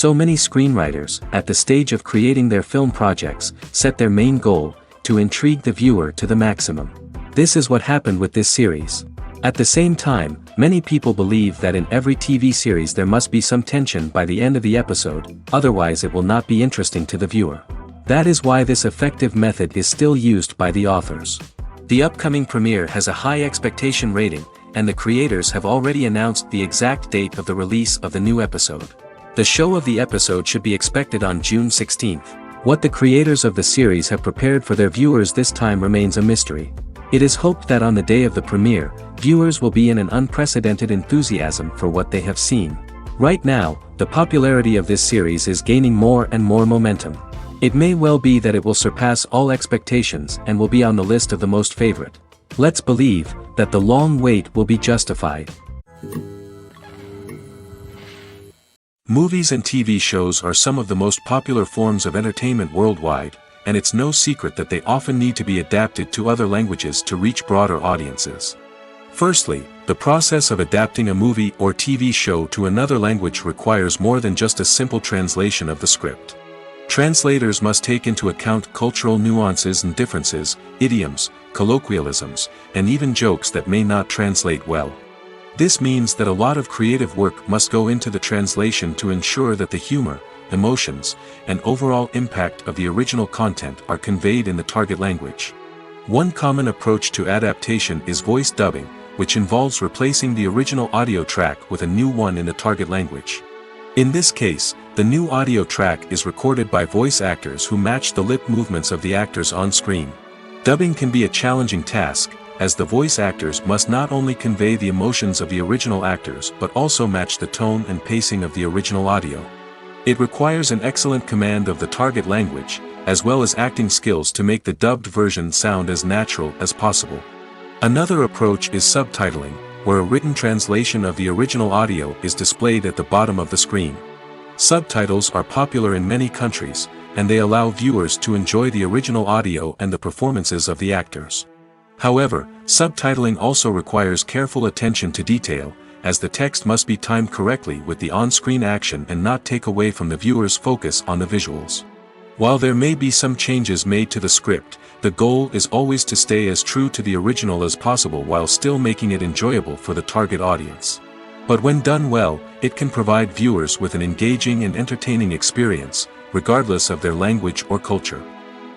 So many screenwriters, at the stage of creating their film projects, set their main goal, to intrigue the viewer to the maximum. This is what happened with this series. At the same time, many people believe that in every TV series there must be some tension by the end of the episode, otherwise it will not be interesting to the viewer. That is why this effective method is still used by the authors. The upcoming premiere has a high expectation rating, and the creators have already announced the exact date of the release of the new episode. The show of the episode should be expected on June 16th. What the creators of the series have prepared for their viewers this time remains a mystery. It is hoped that on the day of the premiere, viewers will be in an unprecedented enthusiasm for what they have seen. Right now, the popularity of this series is gaining more and more momentum. It may well be that it will surpass all expectations and will be on the list of the most favorite. Let's believe that the long wait will be justified. Movies and TV shows are some of the most popular forms of entertainment worldwide, and it's no secret that they often need to be adapted to other languages to reach broader audiences. Firstly, the process of adapting a movie or TV show to another language requires more than just a simple translation of the script. Translators must take into account cultural nuances and differences, idioms, colloquialisms, and even jokes that may not translate well. This means that a lot of creative work must go into the translation to ensure that the humor, emotions, and overall impact of the original content are conveyed in the target language. One common approach to adaptation is voice dubbing, which involves replacing the original audio track with a new one in the target language. In this case, the new audio track is recorded by voice actors who match the lip movements of the actors on screen. Dubbing can be a challenging task, as the voice actors must not only convey the emotions of the original actors but also match the tone and pacing of the original audio. It requires an excellent command of the target language, as well as acting skills to make the dubbed version sound as natural as possible. Another approach is subtitling, where a written translation of the original audio is displayed at the bottom of the screen. Subtitles are popular in many countries, and they allow viewers to enjoy the original audio and the performances of the actors. However, subtitling also requires careful attention to detail, as the text must be timed correctly with the on-screen action and not take away from the viewer's focus on the visuals. While there may be some changes made to the script, the goal is always to stay as true to the original as possible while still making it enjoyable for the target audience. But when done well, it can provide viewers with an engaging and entertaining experience, regardless of their language or culture.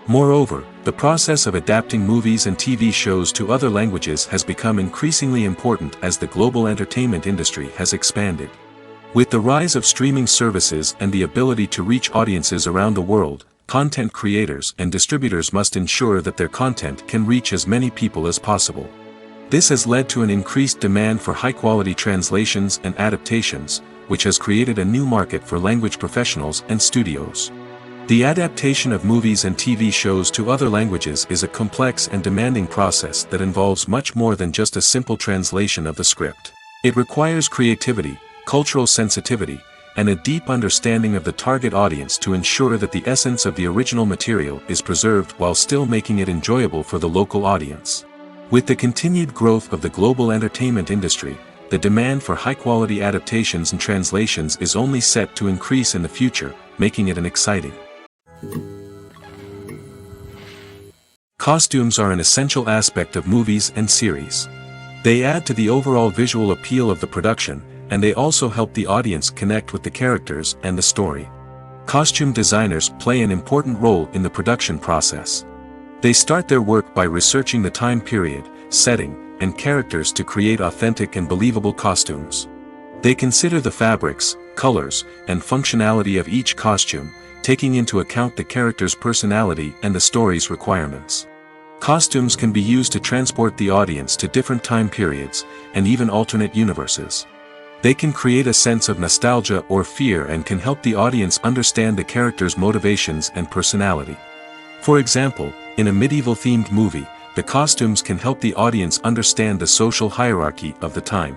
Moreover, the process of adapting movies and TV shows to other languages has become increasingly important as the global entertainment industry has expanded. With the rise of streaming services and the ability to reach audiences around the world, content creators and distributors must ensure that their content can reach as many people as possible. This has led to an increased demand for high-quality translations and adaptations, which has created a new market for language professionals and studios. The adaptation of movies and TV shows to other languages is a complex and demanding process that involves much more than just a simple translation of the script. It requires creativity, cultural sensitivity, and a deep understanding of the target audience to ensure that the essence of the original material is preserved while still making it enjoyable for the local audience. With the continued growth of the global entertainment industry, the demand for high-quality adaptations and translations is only set to increase in the future, making it an exciting. Costumes are an essential aspect of movies and series. They add to the overall visual appeal of the production, and they also help the audience connect with the characters and the story. Costume designers play an important role in the production process. They start their work by researching the time period, setting, and characters to create authentic and believable costumes. They consider the fabrics, colors, and functionality of each costume, taking into account the character's personality and the story's requirements. Costumes can be used to transport the audience to different time periods, and even alternate universes. They can create a sense of nostalgia or fear and can help the audience understand the character's motivations and personality. For example, in a medieval-themed movie, the costumes can help the audience understand the social hierarchy of the time.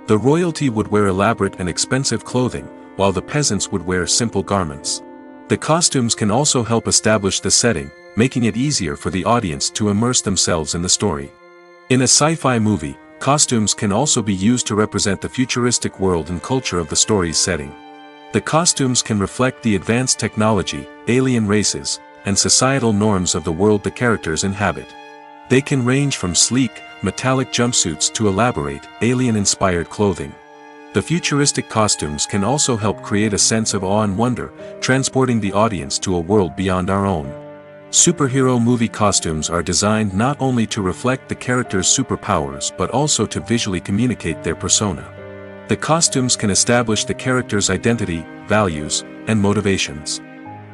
The royalty would wear elaborate and expensive clothing, while the peasants would wear simple garments. The costumes can also help establish the setting, making it easier for the audience to immerse themselves in the story. In a sci-fi movie, costumes can also be used to represent the futuristic world and culture of the story's setting. The costumes can reflect the advanced technology, alien races, and societal norms of the world the characters inhabit. They can range from sleek, metallic jumpsuits to elaborate, alien-inspired clothing. The futuristic costumes can also help create a sense of awe and wonder, transporting the audience to a world beyond our own. Superhero movie costumes are designed not only to reflect the character's superpowers but also to visually communicate their persona. The costumes can establish the character's identity, values, and motivations.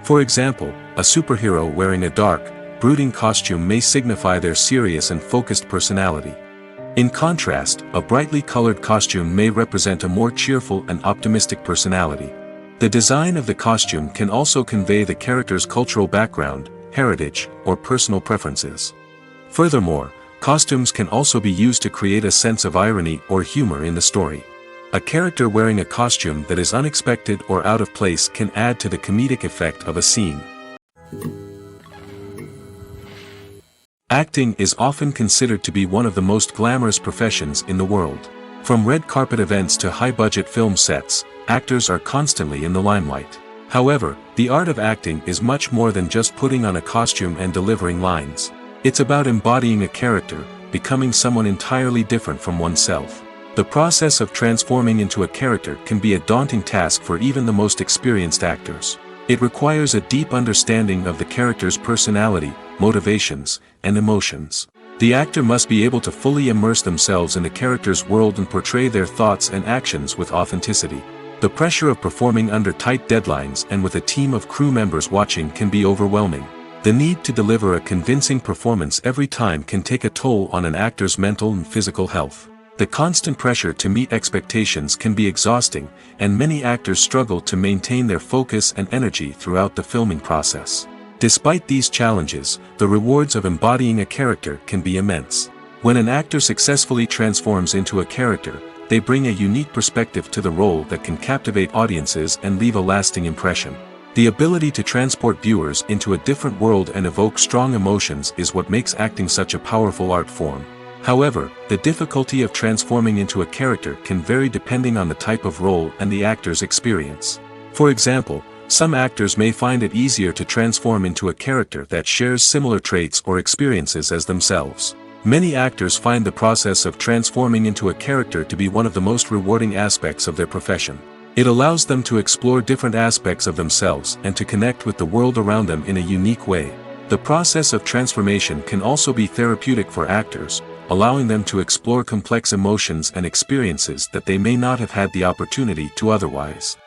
For example, a superhero wearing a dark, brooding costume may signify their serious and focused personality. In contrast, a brightly colored costume may represent a more cheerful and optimistic personality. The design of the costume can also convey the character's cultural background, heritage, or personal preferences. Furthermore, costumes can also be used to create a sense of irony or humor in the story. A character wearing a costume that is unexpected or out of place can add to the comedic effect of a scene. Acting is often considered to be one of the most glamorous professions in the world. From red carpet events to high-budget film sets, actors are constantly in the limelight. However, the art of acting is much more than just putting on a costume and delivering lines. It's about embodying a character, becoming someone entirely different from oneself. The process of transforming into a character can be a daunting task for even the most experienced actors. It requires a deep understanding of the character's personality, motivations, and emotions. The actor must be able to fully immerse themselves in the character's world and portray their thoughts and actions with authenticity. The pressure of performing under tight deadlines and with a team of crew members watching can be overwhelming. The need to deliver a convincing performance every time can take a toll on an actor's mental and physical health. The constant pressure to meet expectations can be exhausting, and many actors struggle to maintain their focus and energy throughout the filming process. Despite these challenges, the rewards of embodying a character can be immense. When an actor successfully transforms into a character, they bring a unique perspective to the role that can captivate audiences and leave a lasting impression. The ability to transport viewers into a different world and evoke strong emotions is what makes acting such a powerful art form. However, the difficulty of transforming into a character can vary depending on the type of role and the actor's experience. For example, some actors may find it easier to transform into a character that shares similar traits or experiences as themselves. Many actors find the process of transforming into a character to be one of the most rewarding aspects of their profession. It allows them to explore different aspects of themselves and to connect with the world around them in a unique way. The process of transformation can also be therapeutic for actors, allowing them to explore complex emotions and experiences that they may not have had the opportunity to otherwise.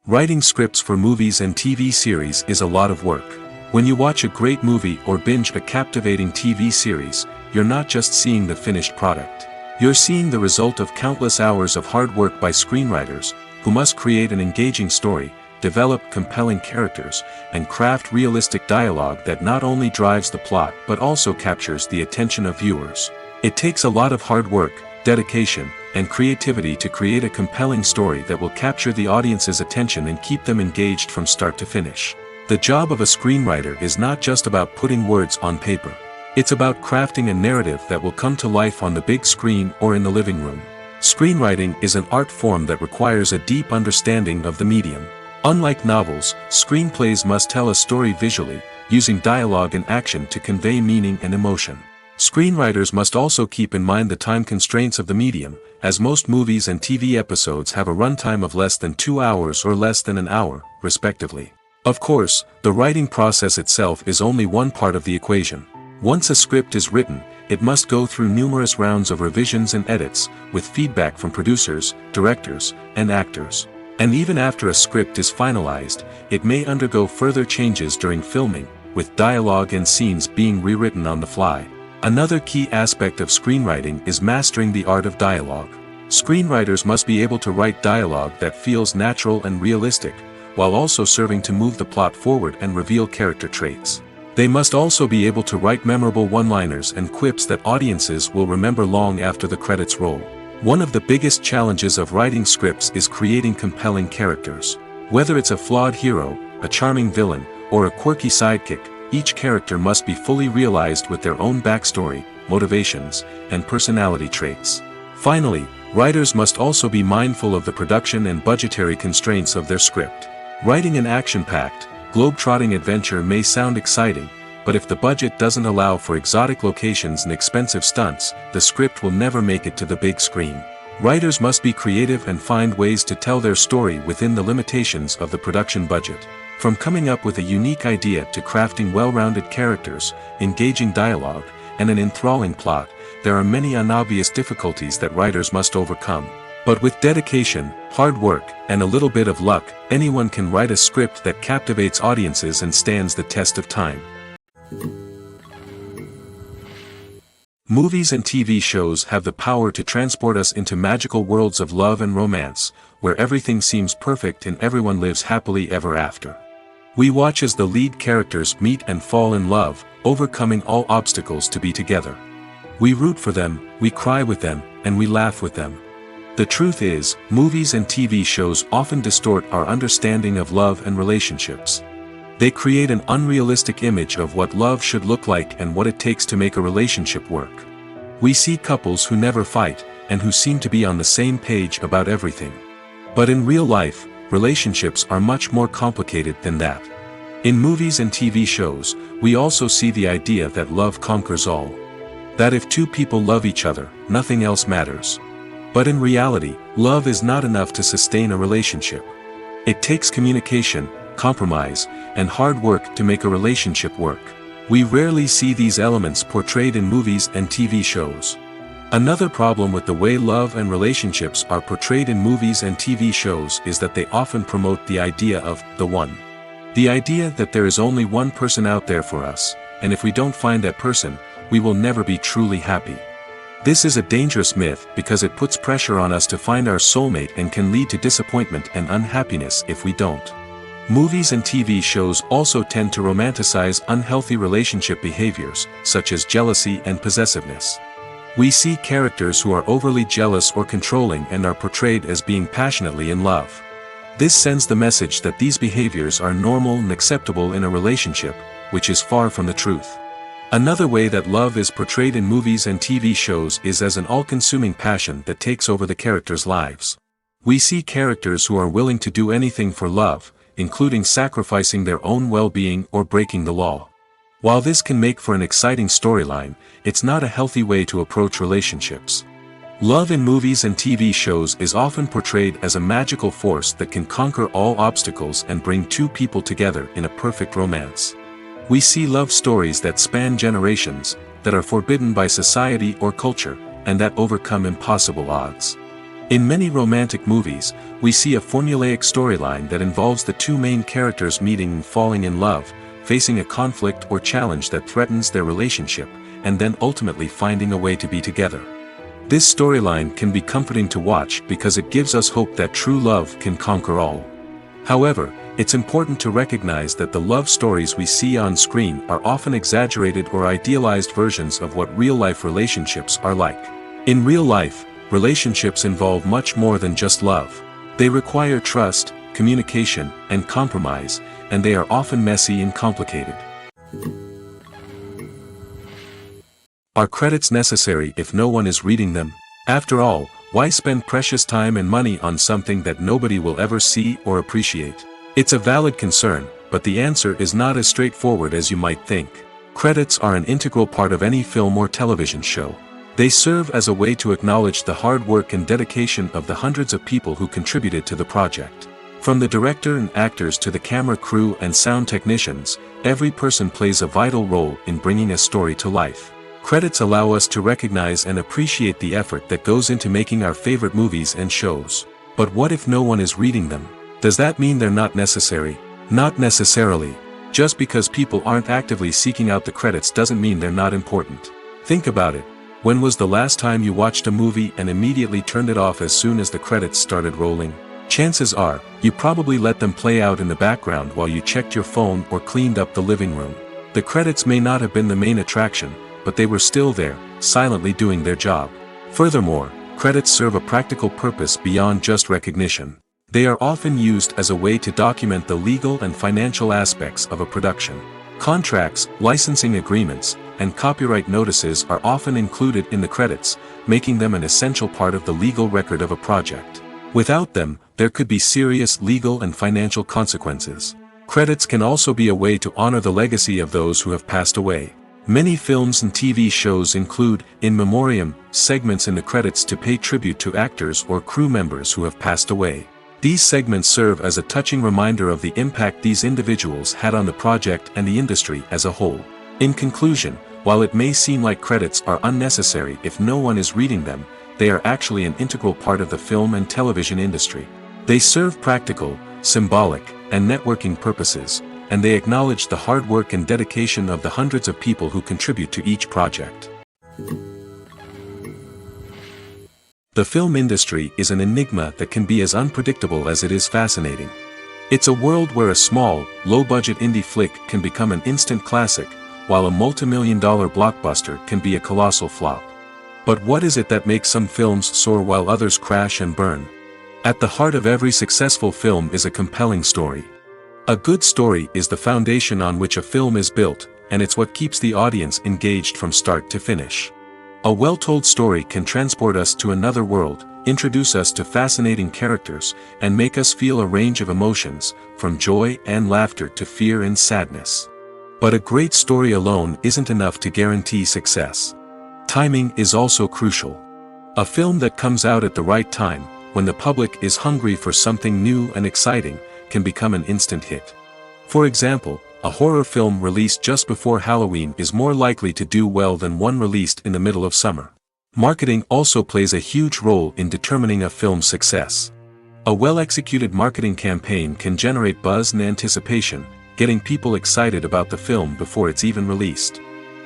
Writing scripts for movies and TV series is a lot of work. When you watch a great movie or binge a captivating TV series, you're not just seeing the finished product. You're seeing the result of countless hours of hard work by screenwriters, who must create an engaging story, develop compelling characters, and craft realistic dialogue that not only drives the plot but also captures the attention of viewers. It takes a lot of hard work, dedication, and creativity to create a compelling story that will capture the audience's attention and keep them engaged from start to finish. The job of a screenwriter is not just about putting words on paper. It's about crafting a narrative that will come to life on the big screen or in the living room. Screenwriting is an art form that requires a deep understanding of the medium. Unlike novels, screenplays must tell a story visually, using dialogue and action to convey meaning and emotion. Screenwriters must also keep in mind the time constraints of the medium, as most movies and TV episodes have a runtime of less than 2 hours or less than an hour, respectively. Of course, the writing process itself is only one part of the equation. Once a script is written, it must go through numerous rounds of revisions and edits, with feedback from producers, directors, and actors. And even after a script is finalized, it may undergo further changes during filming, with dialogue and scenes being rewritten on the fly. Another key aspect of screenwriting is mastering the art of dialogue. Screenwriters must be able to write dialogue that feels natural and realistic, while also serving to move the plot forward and reveal character traits. They must also be able to write memorable one-liners and quips that audiences will remember long after the credits roll. One of the biggest challenges of writing scripts is creating compelling characters. Whether it's a flawed hero, a charming villain, or a quirky sidekick, each character must be fully realized with their own backstory, motivations, and personality traits. Finally, writers must also be mindful of the production and budgetary constraints of their script. Writing an action-packed, globe-trotting adventure may sound exciting, but if the budget doesn't allow for exotic locations and expensive stunts, the script will never make it to the big screen. Writers must be creative and find ways to tell their story within the limitations of the production budget. From coming up with a unique idea to crafting well-rounded characters, engaging dialogue, and an enthralling plot, there are many unobvious difficulties that writers must overcome. But with dedication, hard work, and a little bit of luck, anyone can write a script that captivates audiences and stands the test of time. Movies and TV shows have the power to transport us into magical worlds of love and romance, where everything seems perfect and everyone lives happily ever after. We watch as the lead characters meet and fall in love, overcoming all obstacles to be together. We root for them, we cry with them, and we laugh with them. The truth is, movies and TV shows often distort our understanding of love and relationships. They create an unrealistic image of what love should look like and what it takes to make a relationship work. We see couples who never fight, and who seem to be on the same page about everything. But in real life, relationships are much more complicated than that. In movies and TV shows, we also see the idea that love conquers all. That if two people love each other, nothing else matters. But in reality, love is not enough to sustain a relationship. It takes communication, compromise, and hard work to make a relationship work. We rarely see these elements portrayed in movies and TV shows. Another problem with the way love and relationships are portrayed in movies and TV shows is that they often promote the idea of the one. The idea that there is only one person out there for us, and if we don't find that person, we will never be truly happy. This is a dangerous myth because it puts pressure on us to find our soulmate and can lead to disappointment and unhappiness if we don't. Movies and TV shows also tend to romanticize unhealthy relationship behaviors, such as jealousy and possessiveness. We see characters who are overly jealous or controlling and are portrayed as being passionately in love. This sends the message that these behaviors are normal and acceptable in a relationship, which is far from the truth. Another way that love is portrayed in movies and TV shows is as an all-consuming passion that takes over the characters' lives. We see characters who are willing to do anything for love, including sacrificing their own well-being or breaking the law. While this can make for an exciting storyline, it's not a healthy way to approach relationships. Love in movies and TV shows is often portrayed as a magical force that can conquer all obstacles and bring two people together in a perfect romance. We see love stories that span generations, that are forbidden by society or culture, and that overcome impossible odds. In many romantic movies, we see a formulaic storyline that involves the two main characters meeting and falling in love, facing a conflict or challenge that threatens their relationship, and then ultimately finding a way to be together. This storyline can be comforting to watch because it gives us hope that true love can conquer all. However, it's important to recognize that the love stories we see on screen are often exaggerated or idealized versions of what real-life relationships are like. In real life, relationships involve much more than just love. They require trust, communication, and compromise, and they are often messy and complicated. Are credits necessary if no one is reading them? After all, why spend precious time and money on something that nobody will ever see or appreciate? It's a valid concern, but the answer is not as straightforward as you might think. Credits are an integral part of any film or television show. They serve as a way to acknowledge the hard work and dedication of the hundreds of people who contributed to the project. From the director and actors to the camera crew and sound technicians, every person plays a vital role in bringing a story to life. Credits allow us to recognize and appreciate the effort that goes into making our favorite movies and shows. But what if no one is reading them? Does that mean they're not necessary? Not necessarily. Just because people aren't actively seeking out the credits doesn't mean they're not important. Think about it. When was the last time you watched a movie and immediately turned it off as soon as the credits started rolling? Chances are, you probably let them play out in the background while you checked your phone or cleaned up the living room. The credits may not have been the main attraction, but they were still there, silently doing their job. Furthermore, credits serve a practical purpose beyond just recognition. They are often used as a way to document the legal and financial aspects of a production. Contracts, licensing agreements, and copyright notices are often included in the credits, making them an essential part of the legal record of a project. Without them, there could be serious legal and financial consequences. Credits can also be a way to honor the legacy of those who have passed away. Many films and TV shows include, in memoriam, segments in the credits to pay tribute to actors or crew members who have passed away. These segments serve as a touching reminder of the impact these individuals had on the project and the industry as a whole. In conclusion, while it may seem like credits are unnecessary if no one is reading them, they are actually an integral part of the film and television industry. They serve practical, symbolic, and networking purposes, and they acknowledge the hard work and dedication of the hundreds of people who contribute to each project. The film industry is an enigma that can be as unpredictable as it is fascinating. It's a world where a small, low-budget indie flick can become an instant classic, while a multi-million-dollar blockbuster can be a colossal flop. But what is it that makes some films soar while others crash and burn? At the heart of every successful film is a compelling story. A good story is the foundation on which a film is built, and it's what keeps the audience engaged from start to finish. A well-told story can transport us to another world, introduce us to fascinating characters, and make us feel a range of emotions, from joy and laughter to fear and sadness. But a great story alone isn't enough to guarantee success. Timing is also crucial. A film that comes out at the right time, when the public is hungry for something new and exciting, can become an instant hit. For example, a horror film released just before Halloween is more likely to do well than one released in the middle of summer. Marketing also plays a huge role in determining a film's success. A well-executed marketing campaign can generate buzz and anticipation, getting people excited about the film before it's even released.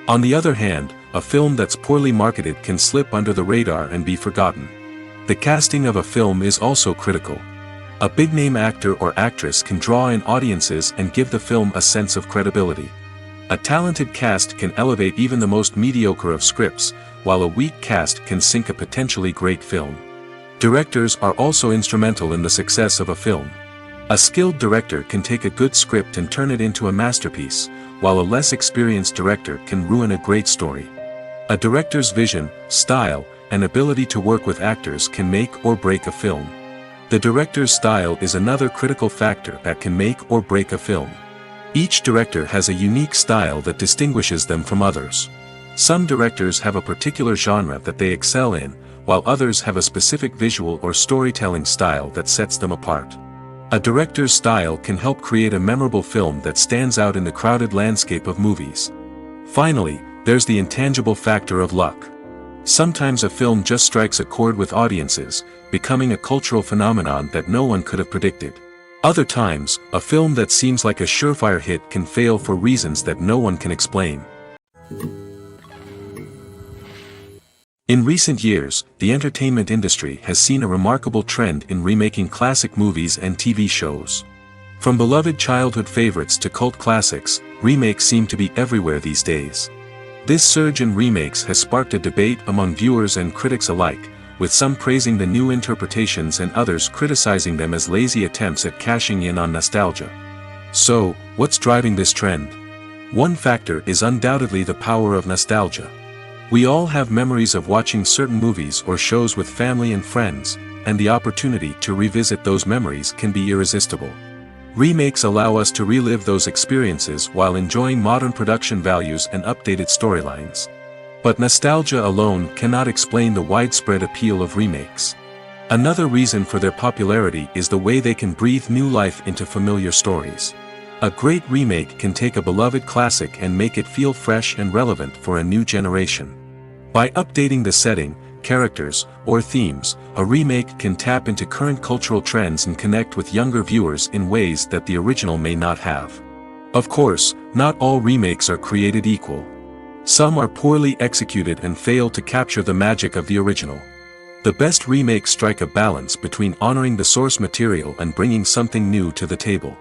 On the other hand, a film that's poorly marketed can slip under the radar and be forgotten. The casting of a film is also critical. A big-name actor or actress can draw in audiences and give the film a sense of credibility. A talented cast can elevate even the most mediocre of scripts, while a weak cast can sink a potentially great film. Directors are also instrumental in the success of a film. A skilled director can take a good script and turn it into a masterpiece, while a less experienced director can ruin a great story. A director's vision, style, and ability to work with actors can make or break a film. The director's style is another critical factor that can make or break a film. Each director has a unique style that distinguishes them from others. Some directors have a particular genre that they excel in, while others have a specific visual or storytelling style that sets them apart. A director's style can help create a memorable film that stands out in the crowded landscape of movies. Finally, there's the intangible factor of luck. Sometimes a film just strikes a chord with audiences, becoming a cultural phenomenon that no one could have predicted. Other times, a film that seems like a surefire hit can fail for reasons that no one can explain. In recent years, the entertainment industry has seen a remarkable trend in remaking classic movies and TV shows. From beloved childhood favorites to cult classics, remakes seem to be everywhere these days. This surge in remakes has sparked a debate among viewers and critics alike, with some praising the new interpretations and others criticizing them as lazy attempts at cashing in on nostalgia. So, what's driving this trend? One factor is undoubtedly the power of nostalgia. We all have memories of watching certain movies or shows with family and friends, and the opportunity to revisit those memories can be irresistible. Remakes allow us to relive those experiences while enjoying modern production values and updated storylines. But nostalgia alone cannot explain the widespread appeal of remakes. Another reason for their popularity is the way they can breathe new life into familiar stories. A great remake can take a beloved classic and make it feel fresh and relevant for a new generation. By updating the setting, characters, or themes, a remake can tap into current cultural trends and connect with younger viewers in ways that the original may not have. Of course, not all remakes are created equal. Some are poorly executed and fail to capture the magic of the original. The best remakes strike a balance between honoring the source material and bringing something new to the table.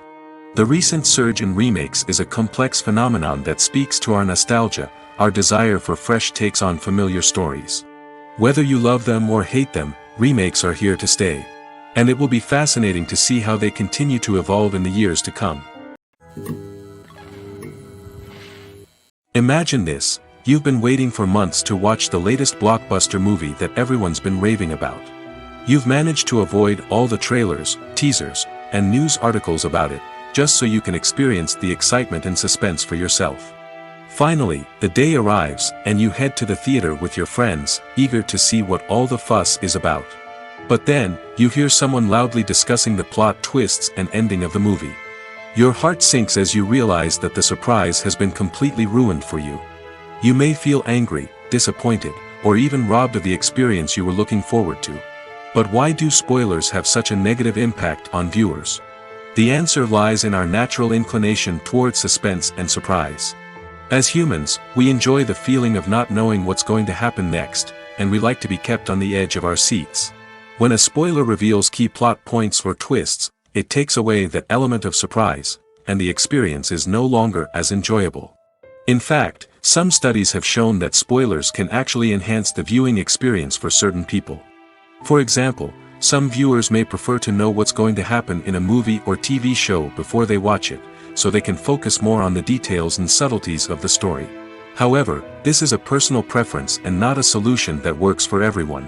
The recent surge in remakes is a complex phenomenon that speaks to our nostalgia, our desire for fresh takes on familiar stories. Whether you love them or hate them, remakes are here to stay. And it will be fascinating to see how they continue to evolve in the years to come. Imagine this. You've been waiting for months to watch the latest blockbuster movie that everyone's been raving about. You've managed to avoid all the trailers, teasers, and news articles about it, just so you can experience the excitement and suspense for yourself. Finally, the day arrives, and you head to the theater with your friends, eager to see what all the fuss is about. But then, you hear someone loudly discussing the plot twists and ending of the movie. Your heart sinks as you realize that the surprise has been completely ruined for you. You may feel angry, disappointed, or even robbed of the experience you were looking forward to. But why do spoilers have such a negative impact on viewers? The answer lies in our natural inclination towards suspense and surprise. As humans, we enjoy the feeling of not knowing what's going to happen next, and we like to be kept on the edge of our seats. When a spoiler reveals key plot points or twists, it takes away that element of surprise, and the experience is no longer as enjoyable. In fact, some studies have shown that spoilers can actually enhance the viewing experience for certain people. For example, some viewers may prefer to know what's going to happen in a movie or TV show before they watch it, so they can focus more on the details and subtleties of the story. However, this is a personal preference and not a solution that works for everyone.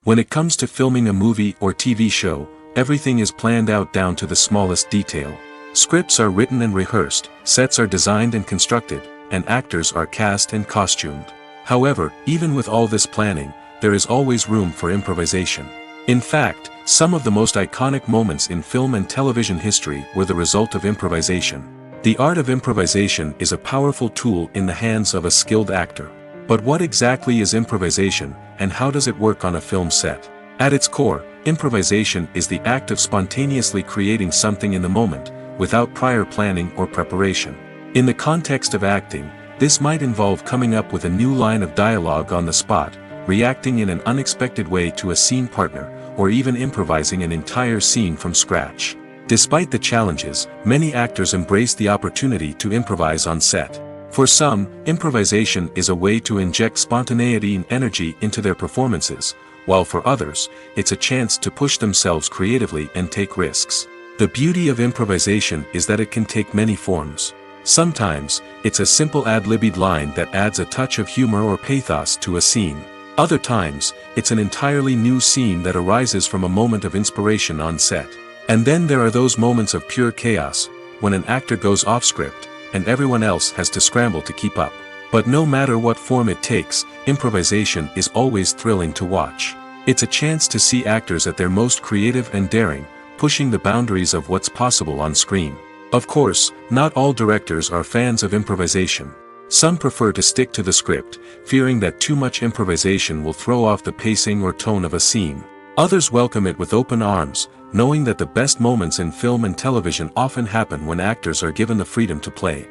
When it comes to filming a movie or TV show, everything is planned out down to the smallest detail. Scripts are written and rehearsed, sets are designed and constructed, and actors are cast and costumed. However, even with all this planning, there is always room for improvisation. In fact, some of the most iconic moments in film and television history were the result of improvisation. The art of improvisation is a powerful tool in the hands of a skilled actor. But what exactly is improvisation, and how does it work on a film set? At its core, improvisation is the act of spontaneously creating something in the moment, without prior planning or preparation. In the context of acting, this might involve coming up with a new line of dialogue on the spot, reacting in an unexpected way to a scene partner, or even improvising an entire scene from scratch. Despite the challenges, many actors embrace the opportunity to improvise on set. For some, improvisation is a way to inject spontaneity and energy into their performances, while for others, it's a chance to push themselves creatively and take risks. The beauty of improvisation is that it can take many forms. Sometimes, it's a simple ad-libbed line that adds a touch of humor or pathos to a scene. Other times, it's an entirely new scene that arises from a moment of inspiration on set. And then there are those moments of pure chaos, when an actor goes off script, and everyone else has to scramble to keep up. But no matter what form it takes, improvisation is always thrilling to watch. It's a chance to see actors at their most creative and daring, pushing the boundaries of what's possible on screen. Of course, not all directors are fans of improvisation. Some prefer to stick to the script, fearing that too much improvisation will throw off the pacing or tone of a scene. Others welcome it with open arms, knowing that the best moments in film and television often happen when actors are given the freedom to play.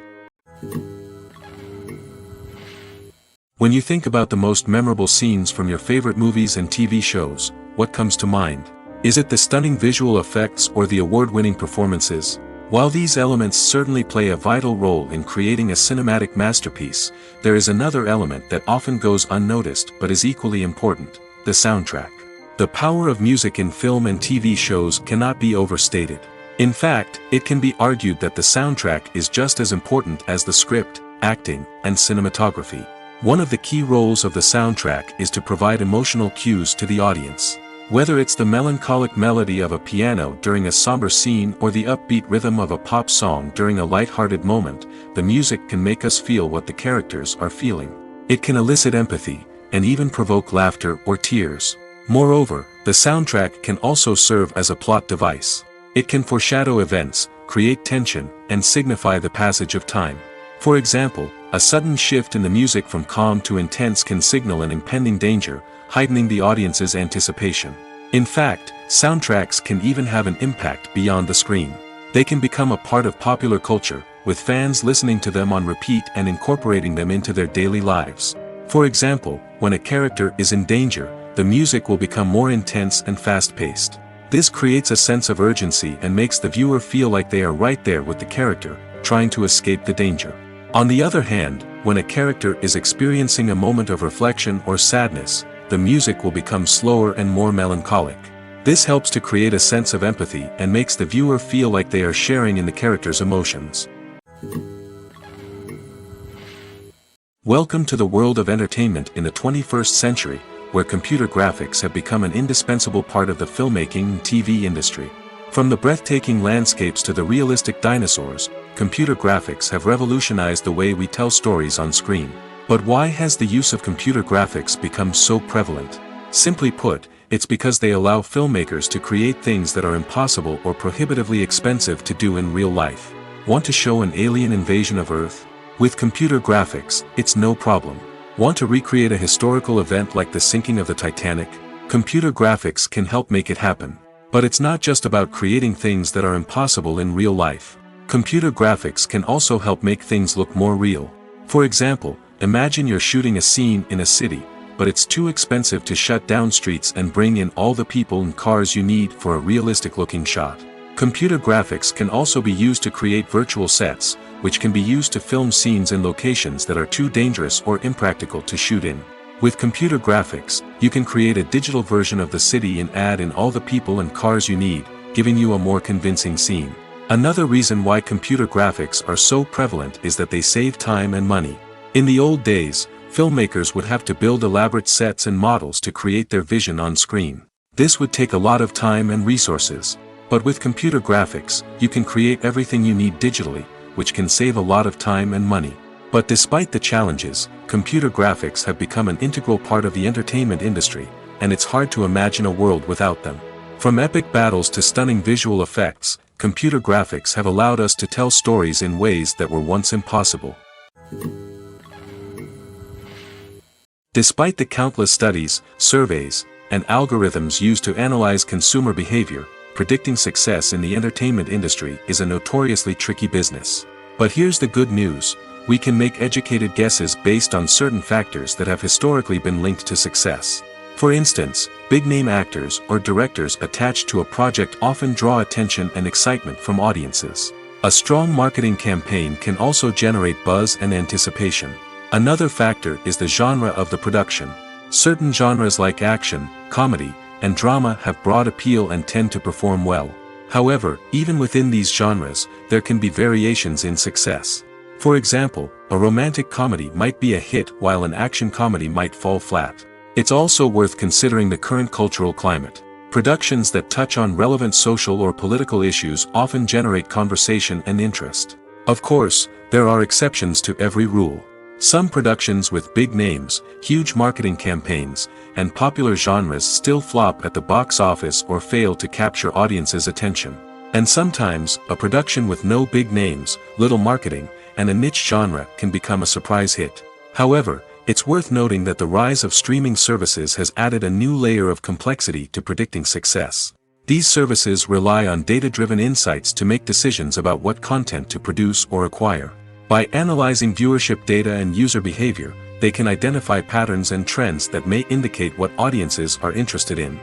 When you think about the most memorable scenes from your favorite movies and TV shows, what comes to mind? Is it the stunning visual effects or the award-winning performances? While these elements certainly play a vital role in creating a cinematic masterpiece, there is another element that often goes unnoticed but is equally important: the soundtrack. The power of music in film and TV shows cannot be overstated. In fact, it can be argued that the soundtrack is just as important as the script, acting, and cinematography. One of the key roles of the soundtrack is to provide emotional cues to the audience. Whether it's the melancholic melody of a piano during a somber scene or the upbeat rhythm of a pop song during a light-hearted moment, the music can make us feel what the characters are feeling. It can elicit empathy, and even provoke laughter or tears. Moreover, the soundtrack can also serve as a plot device. It can foreshadow events, create tension, and signify the passage of time. For example, a sudden shift in the music from calm to intense can signal an impending danger, heightening the audience's anticipation. In fact, soundtracks can even have an impact beyond the screen. They can become a part of popular culture, with fans listening to them on repeat and incorporating them into their daily lives. For example, when a character is in danger, the music will become more intense and fast-paced. This creates a sense of urgency and makes the viewer feel like they are right there with the character, trying to escape the danger. On the other hand, when a character is experiencing a moment of reflection or sadness, the music will become slower and more melancholic. This helps to create a sense of empathy and makes the viewer feel like they are sharing in the character's emotions. Welcome to the world of entertainment in the 21st century, where computer graphics have become an indispensable part of the filmmaking and TV industry. From the breathtaking landscapes to the realistic dinosaurs, computer graphics have revolutionized the way we tell stories on screen. But why has the use of computer graphics become so prevalent? Simply put, it's because they allow filmmakers to create things that are impossible or prohibitively expensive to do in real life. Want to show an alien invasion of Earth? With computer graphics, it's no problem. Want to recreate a historical event like the sinking of the Titanic? Computer graphics can help make it happen. But it's not just about creating things that are impossible in real life. Computer graphics can also help make things look more real. For example, imagine you're shooting a scene in a city, but it's too expensive to shut down streets and bring in all the people and cars you need for a realistic-looking shot. Computer graphics can also be used to create virtual sets, which can be used to film scenes in locations that are too dangerous or impractical to shoot in. With computer graphics, you can create a digital version of the city and add in all the people and cars you need, giving you a more convincing scene. Another reason why computer graphics are so prevalent is that they save time and money. In the old days, filmmakers would have to build elaborate sets and models to create their vision on screen. This would take a lot of time and resources. But with computer graphics, you can create everything you need digitally, which can save a lot of time and money. But despite the challenges, computer graphics have become an integral part of the entertainment industry, and it's hard to imagine a world without them. From epic battles to stunning visual effects, computer graphics have allowed us to tell stories in ways that were once impossible. Despite the countless studies, surveys, and algorithms used to analyze consumer behavior, predicting success in the entertainment industry is a notoriously tricky business. But here's the good news: we can make educated guesses based on certain factors that have historically been linked to success. For instance, big-name actors or directors attached to a project often draw attention and excitement from audiences. A strong marketing campaign can also generate buzz and anticipation. Another factor is the genre of the production. Certain genres like action, comedy, and drama have broad appeal and tend to perform well. However, even within these genres, there can be variations in success. For example, a romantic comedy might be a hit while an action comedy might fall flat. It's also worth considering the current cultural climate. Productions that touch on relevant social or political issues often generate conversation and interest. Of course, there are exceptions to every rule. Some productions with big names, huge marketing campaigns, and popular genres still flop at the box office or fail to capture audiences' attention. And sometimes, a production with no big names, little marketing, and a niche genre can become a surprise hit. However, it's worth noting that the rise of streaming services has added a new layer of complexity to predicting success. These services rely on data-driven insights to make decisions about what content to produce or acquire. By analyzing viewership data and user behavior, they can identify patterns and trends that may indicate what audiences are interested in.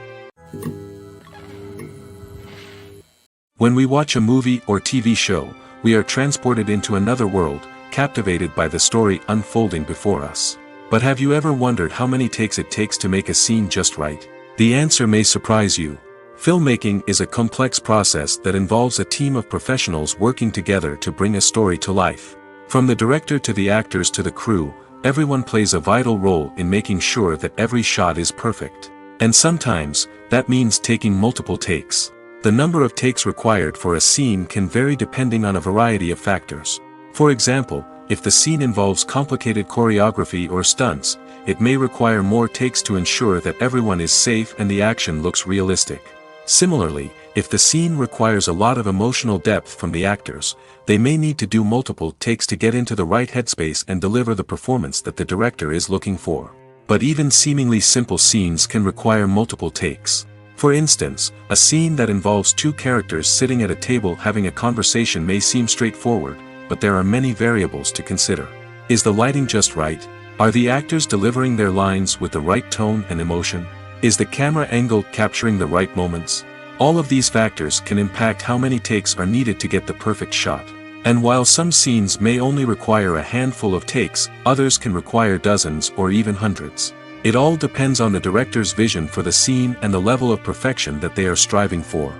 When we watch a movie or TV show, we are transported into another world, captivated by the story unfolding before us. But have you ever wondered how many takes it takes to make a scene just right? The answer may surprise you. Filmmaking is a complex process that involves a team of professionals working together to bring a story to life. From the director to the actors to the crew, everyone plays a vital role in making sure that every shot is perfect. And sometimes, That means taking multiple takes. The number of takes required for a scene can vary depending on a variety of factors. For example, if the scene involves complicated choreography or stunts, it may require more takes to ensure that everyone is safe and the action looks realistic. Similarly, if the scene requires a lot of emotional depth from the actors, they may need to do multiple takes to get into the right headspace and deliver the performance that the director is looking for. But even seemingly simple scenes can require multiple takes. For instance, a scene that involves two characters sitting at a table having a conversation may seem straightforward, but there are many variables to consider. Is the lighting just right? Are the actors delivering their lines with the right tone and emotion? Is the camera angle capturing the right moments? All of these factors can impact how many takes are needed to get the perfect shot. And while some scenes may only require a handful of takes, others can require dozens or even hundreds. It all depends on the director's vision for the scene and the level of perfection that they are striving for.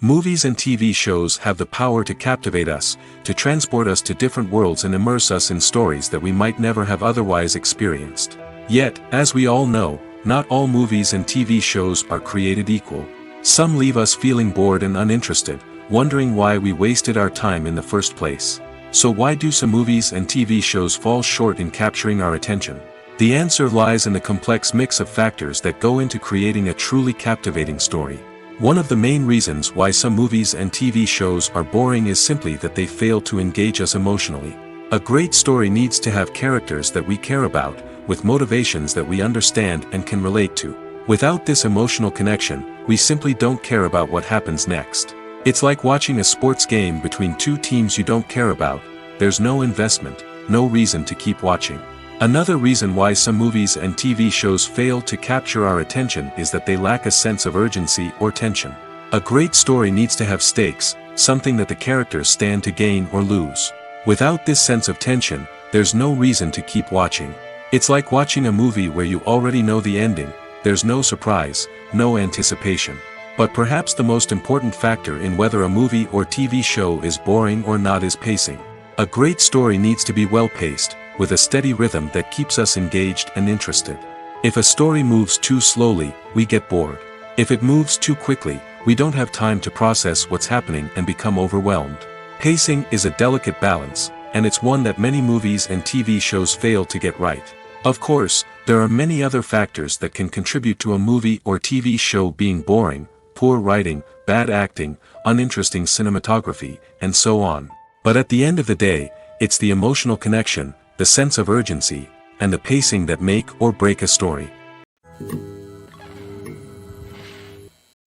Movies and TV shows have the power to captivate us, to transport us to different worlds and immerse us in stories that we might never have otherwise experienced. Yet, as we all know, not all movies and TV shows are created equal. Some leave us feeling bored and uninterested, wondering why we wasted our time in the first place. So why do some movies and TV shows fall short in capturing our attention? The answer lies in the complex mix of factors that go into creating a truly captivating story. One of the main reasons why some movies and TV shows are boring is simply that they fail to engage us emotionally. A great story needs to have characters that we care about, with motivations that we understand and can relate to. Without this emotional connection, we simply don't care about what happens next. It's like watching a sports game between two teams you don't care about. There's no investment, no reason to keep watching. Another reason why some movies and TV shows fail to capture our attention is that they lack a sense of urgency or tension. A great story needs to have stakes, something that the characters stand to gain or lose. Without this sense of tension, there's no reason to keep watching. It's like watching a movie where you already know the ending. There's no surprise, no anticipation. But perhaps the most important factor in whether a movie or TV show is boring or not is pacing. A great story needs to be well-paced, with a steady rhythm that keeps us engaged and interested. If a story moves too slowly, we get bored. If it moves too quickly, we don't have time to process what's happening and become overwhelmed. Pacing is a delicate balance, and it's one that many movies and TV shows fail to get right. Of course, there are many other factors that can contribute to a movie or TV show being boring: poor writing, bad acting, uninteresting cinematography, and so on. But at the end of the day, it's the emotional connection, the sense of urgency, and the pacing that make or break a story.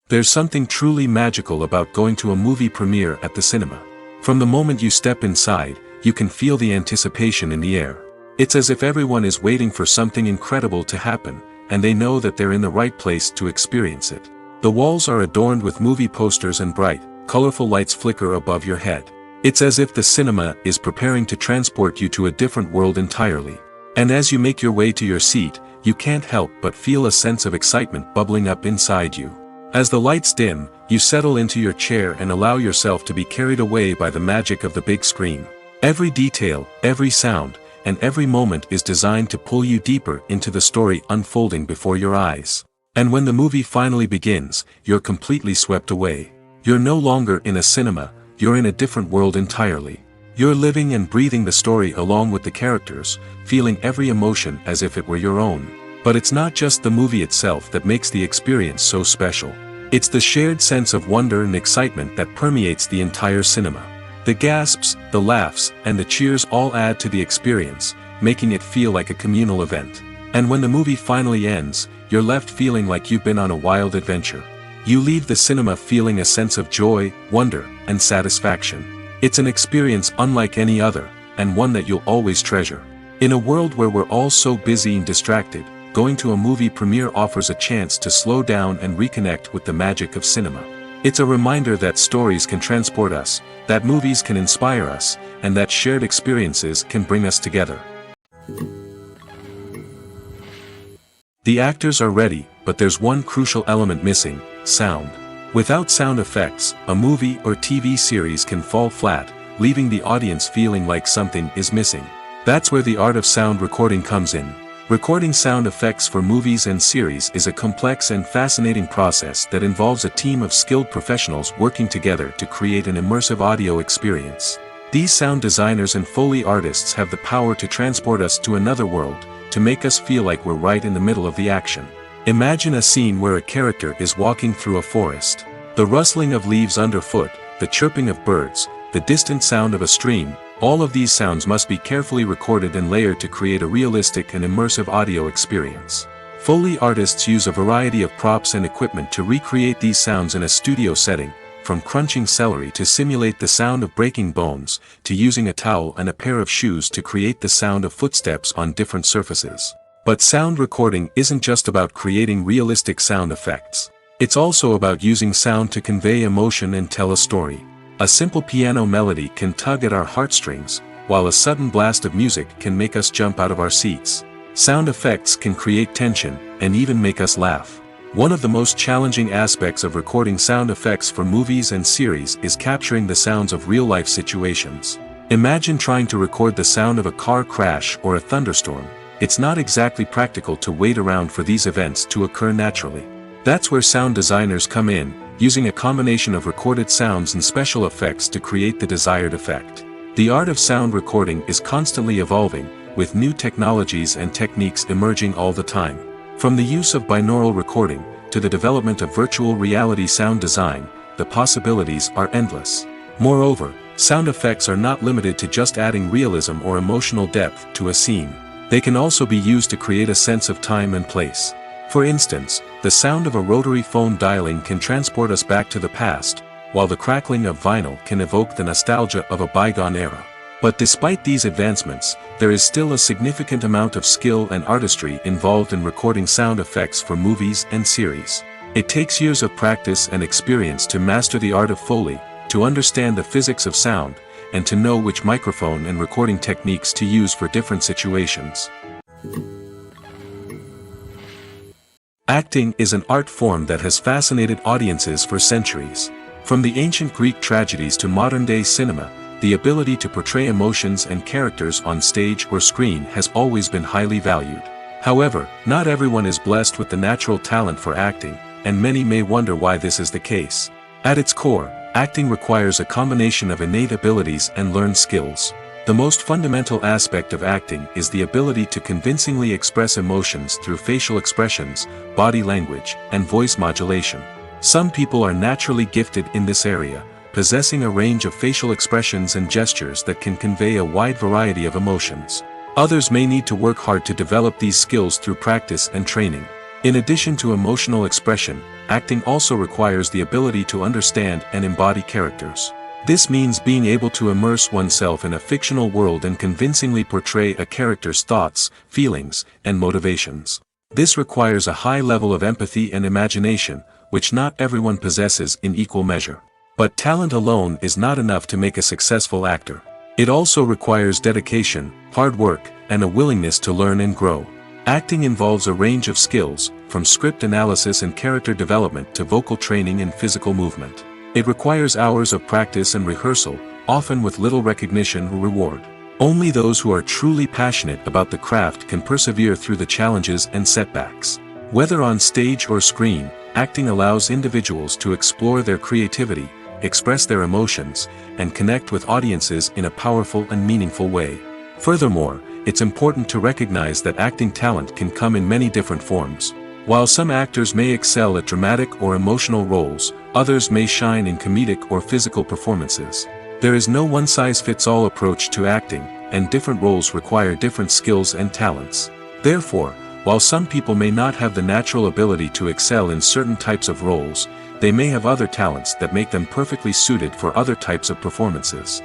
There's something truly magical about going to a movie premiere at the cinema. From the moment you step inside, you can feel the anticipation in the air. It's as if everyone is waiting for something incredible to happen, and they know that they're in the right place to experience it. The walls are adorned with movie posters and bright, colorful lights flicker above your head. It's as if the cinema is preparing to transport you to a different world entirely. And as you make your way to your seat, you can't help but feel a sense of excitement bubbling up inside you. As the lights dim, you settle into your chair and allow yourself to be carried away by the magic of the big screen. Every detail, every sound, and every moment is designed to pull you deeper into the story unfolding before your eyes. And when the movie finally begins, you're completely swept away. You're no longer in a cinema, you're in a different world entirely. You're living and breathing the story along with the characters, feeling every emotion as if it were your own. But it's not just the movie itself that makes the experience so special. It's the shared sense of wonder and excitement that permeates the entire cinema. The gasps, the laughs, and the cheers all add to the experience, making it feel like a communal event. And when the movie finally ends, you're left feeling like you've been on a wild adventure. You leave the cinema feeling a sense of joy, wonder, and satisfaction. It's an experience unlike any other, and one that you'll always treasure. In a world where we're all so busy and distracted, going to a movie premiere offers a chance to slow down and reconnect with the magic of cinema. It's a reminder that stories can transport us, that movies can inspire us, and that shared experiences can bring us together. The actors are ready, but there's one crucial element missing: sound. Without sound effects, a movie or TV series can fall flat, leaving the audience feeling like something is missing. That's where the art of sound recording comes in. Recording sound effects for movies and series is a complex and fascinating process that involves a team of skilled professionals working together to create an immersive audio experience. These sound designers and Foley artists have the power to transport us to another world, to make us feel like we're right in the middle of the action. Imagine a scene where a character is walking through a forest. The rustling of leaves underfoot, the chirping of birds, the distant sound of a stream, all of these sounds must be carefully recorded and layered to create a realistic and immersive audio experience. Foley artists use a variety of props and equipment to recreate these sounds in a studio setting, from crunching celery to simulate the sound of breaking bones, to using a towel and a pair of shoes to create the sound of footsteps on different surfaces. But sound recording isn't just about creating realistic sound effects. It's also about using sound to convey emotion and tell a story. A simple piano melody can tug at our heartstrings, while a sudden blast of music can make us jump out of our seats. Sound effects can create tension, and even make us laugh. One of the most challenging aspects of recording sound effects for movies and series is capturing the sounds of real-life situations. Imagine trying to record the sound of a car crash or a thunderstorm. It's not exactly practical to wait around for these events to occur naturally. That's where sound designers come in, using a combination of recorded sounds and special effects to create the desired effect. The art of sound recording is constantly evolving, with new technologies and techniques emerging all the time. From the use of binaural recording, to the development of virtual reality sound design, the possibilities are endless. Moreover, sound effects are not limited to just adding realism or emotional depth to a scene. They can also be used to create a sense of time and place. For instance, the sound of a rotary phone dialing can transport us back to the past, while the crackling of vinyl can evoke the nostalgia of a bygone era. But despite these advancements, there is still a significant amount of skill and artistry involved in recording sound effects for movies and series. It takes years of practice and experience to master the art of Foley, to understand the physics of sound, and to know which microphone and recording techniques to use for different situations. Acting is an art form that has fascinated audiences for centuries. From the ancient Greek tragedies to modern-day cinema, the ability to portray emotions and characters on stage or screen has always been highly valued. However, not everyone is blessed with the natural talent for acting, and many may wonder why this is the case. At its core, acting requires a combination of innate abilities and learned skills. The most fundamental aspect of acting is the ability to convincingly express emotions through facial expressions, body language, and voice modulation. Some people are naturally gifted in this area, possessing a range of facial expressions and gestures that can convey a wide variety of emotions. Others may need to work hard to develop these skills through practice and training. In addition to emotional expression, acting also requires the ability to understand and embody characters. This means being able to immerse oneself in a fictional world and convincingly portray a character's thoughts, feelings, and motivations. This requires a high level of empathy and imagination, which not everyone possesses in equal measure. But talent alone is not enough to make a successful actor. It also requires dedication, hard work, and a willingness to learn and grow. Acting involves a range of skills, from script analysis and character development to vocal training and physical movement. It requires hours of practice and rehearsal, often with little recognition or reward. Only those who are truly passionate about the craft can persevere through the challenges and setbacks. Whether on stage or screen, acting allows individuals to explore their creativity, express their emotions, and connect with audiences in a powerful and meaningful way. Furthermore, it's important to recognize that acting talent can come in many different forms. While some actors may excel at dramatic or emotional roles, others may shine in comedic or physical performances. There is no one-size-fits-all approach to acting, and different roles require different skills and talents. Therefore, while some people may not have the natural ability to excel in certain types of roles, they may have other talents that make them perfectly suited for other types of performances.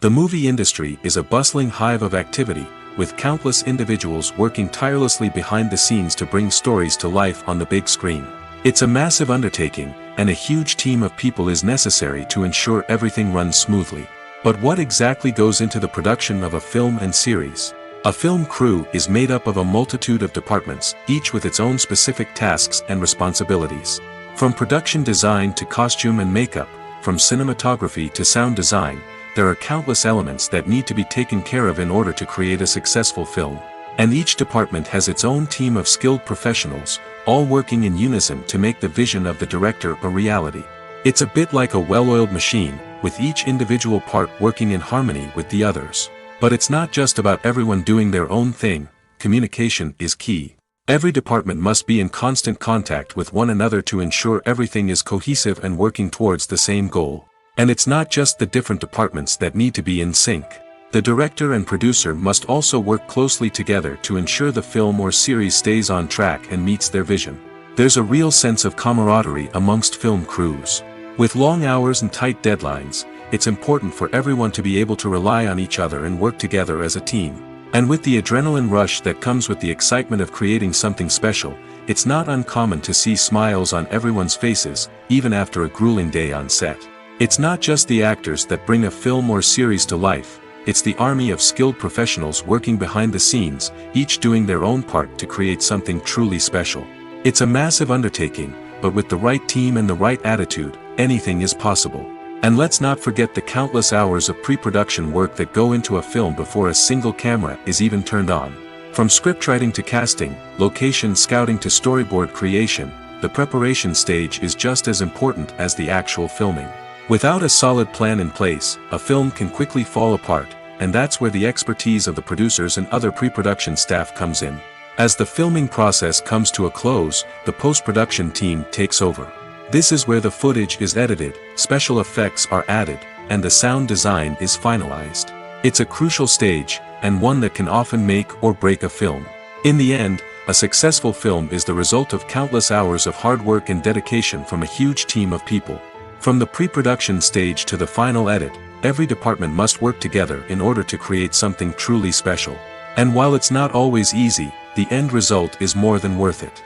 The movie industry is a bustling hive of activity, with countless individuals working tirelessly behind the scenes to bring stories to life on the big screen. It's a massive undertaking, and a huge team of people is necessary to ensure everything runs smoothly. But what exactly goes into the production of a film and series? A film crew is made up of a multitude of departments, each with its own specific tasks and responsibilities. From production design to costume and makeup, from cinematography to sound design, there are countless elements that need to be taken care of in order to create a successful film. And each department has its own team of skilled professionals, all working in unison to make the vision of the director a reality. It's a bit like a well-oiled machine, with each individual part working in harmony with the others. But it's not just about everyone doing their own thing. Communication is key. Every department must be in constant contact with one another to ensure everything is cohesive and working towards the same goal. And it's not just the different departments that need to be in sync. The director and producer must also work closely together to ensure the film or series stays on track and meets their vision. There's a real sense of camaraderie amongst film crews. With long hours and tight deadlines, it's important for everyone to be able to rely on each other and work together as a team. And with the adrenaline rush that comes with the excitement of creating something special, it's not uncommon to see smiles on everyone's faces, even after a grueling day on set. It's not just the actors that bring a film or series to life, it's the army of skilled professionals working behind the scenes, each doing their own part to create something truly special. It's a massive undertaking, but with the right team and the right attitude, anything is possible. And let's not forget the countless hours of pre-production work that go into a film before a single camera is even turned on. From scriptwriting to casting, location scouting to storyboard creation, the preparation stage is just as important as the actual filming. Without a solid plan in place, a film can quickly fall apart, and that's where the expertise of the producers and other pre-production staff comes in. As the filming process comes to a close, the post-production team takes over. This is where the footage is edited, special effects are added, and the sound design is finalized. It's a crucial stage, and one that can often make or break a film. In the end, a successful film is the result of countless hours of hard work and dedication from a huge team of people. From the pre-production stage to the final edit, every department must work together in order to create something truly special. And while it's not always easy, the end result is more than worth it.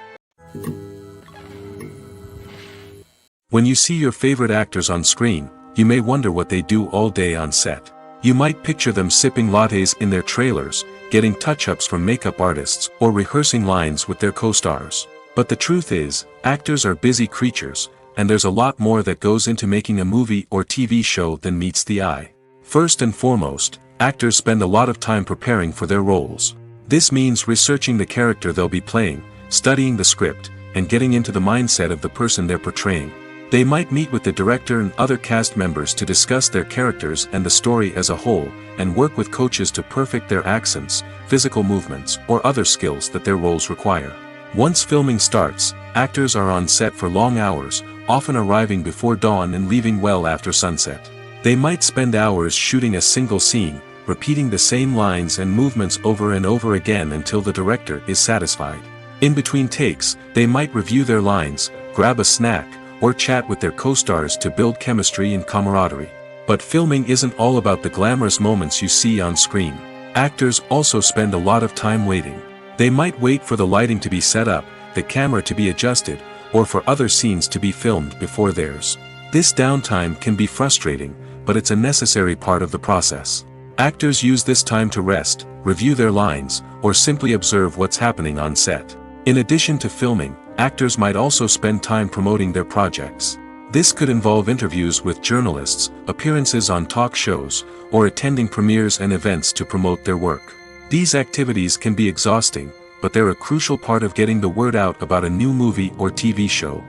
When you see your favorite actors on screen, you may wonder what they do all day on set. You might picture them sipping lattes in their trailers, getting touch-ups from makeup artists, or rehearsing lines with their co-stars. But the truth is, actors are busy creatures, and there's a lot more that goes into making a movie or TV show than meets the eye. First and foremost, actors spend a lot of time preparing for their roles. This means researching the character they'll be playing, studying the script, and getting into the mindset of the person they're portraying. They might meet with the director and other cast members to discuss their characters and the story as a whole, and work with coaches to perfect their accents, physical movements, or other skills that their roles require. Once filming starts, actors are on set for long hours, often arriving before dawn and leaving well after sunset. They might spend hours shooting a single scene, repeating the same lines and movements over and over again until the director is satisfied. In between takes, they might review their lines, grab a snack, or chat with their co-stars to build chemistry and camaraderie. But filming isn't all about the glamorous moments you see on screen. Actors also spend a lot of time waiting. They might wait for the lighting to be set up, the camera to be adjusted, or for other scenes to be filmed before theirs. This downtime can be frustrating, but it's a necessary part of the process. Actors use this time to rest, review their lines, or simply observe what's happening on set. In addition to filming, actors might also spend time promoting their projects. This could involve interviews with journalists, appearances on talk shows, or attending premieres and events to promote their work. These activities can be exhausting, but they're a crucial part of getting the word out about a new movie or TV show.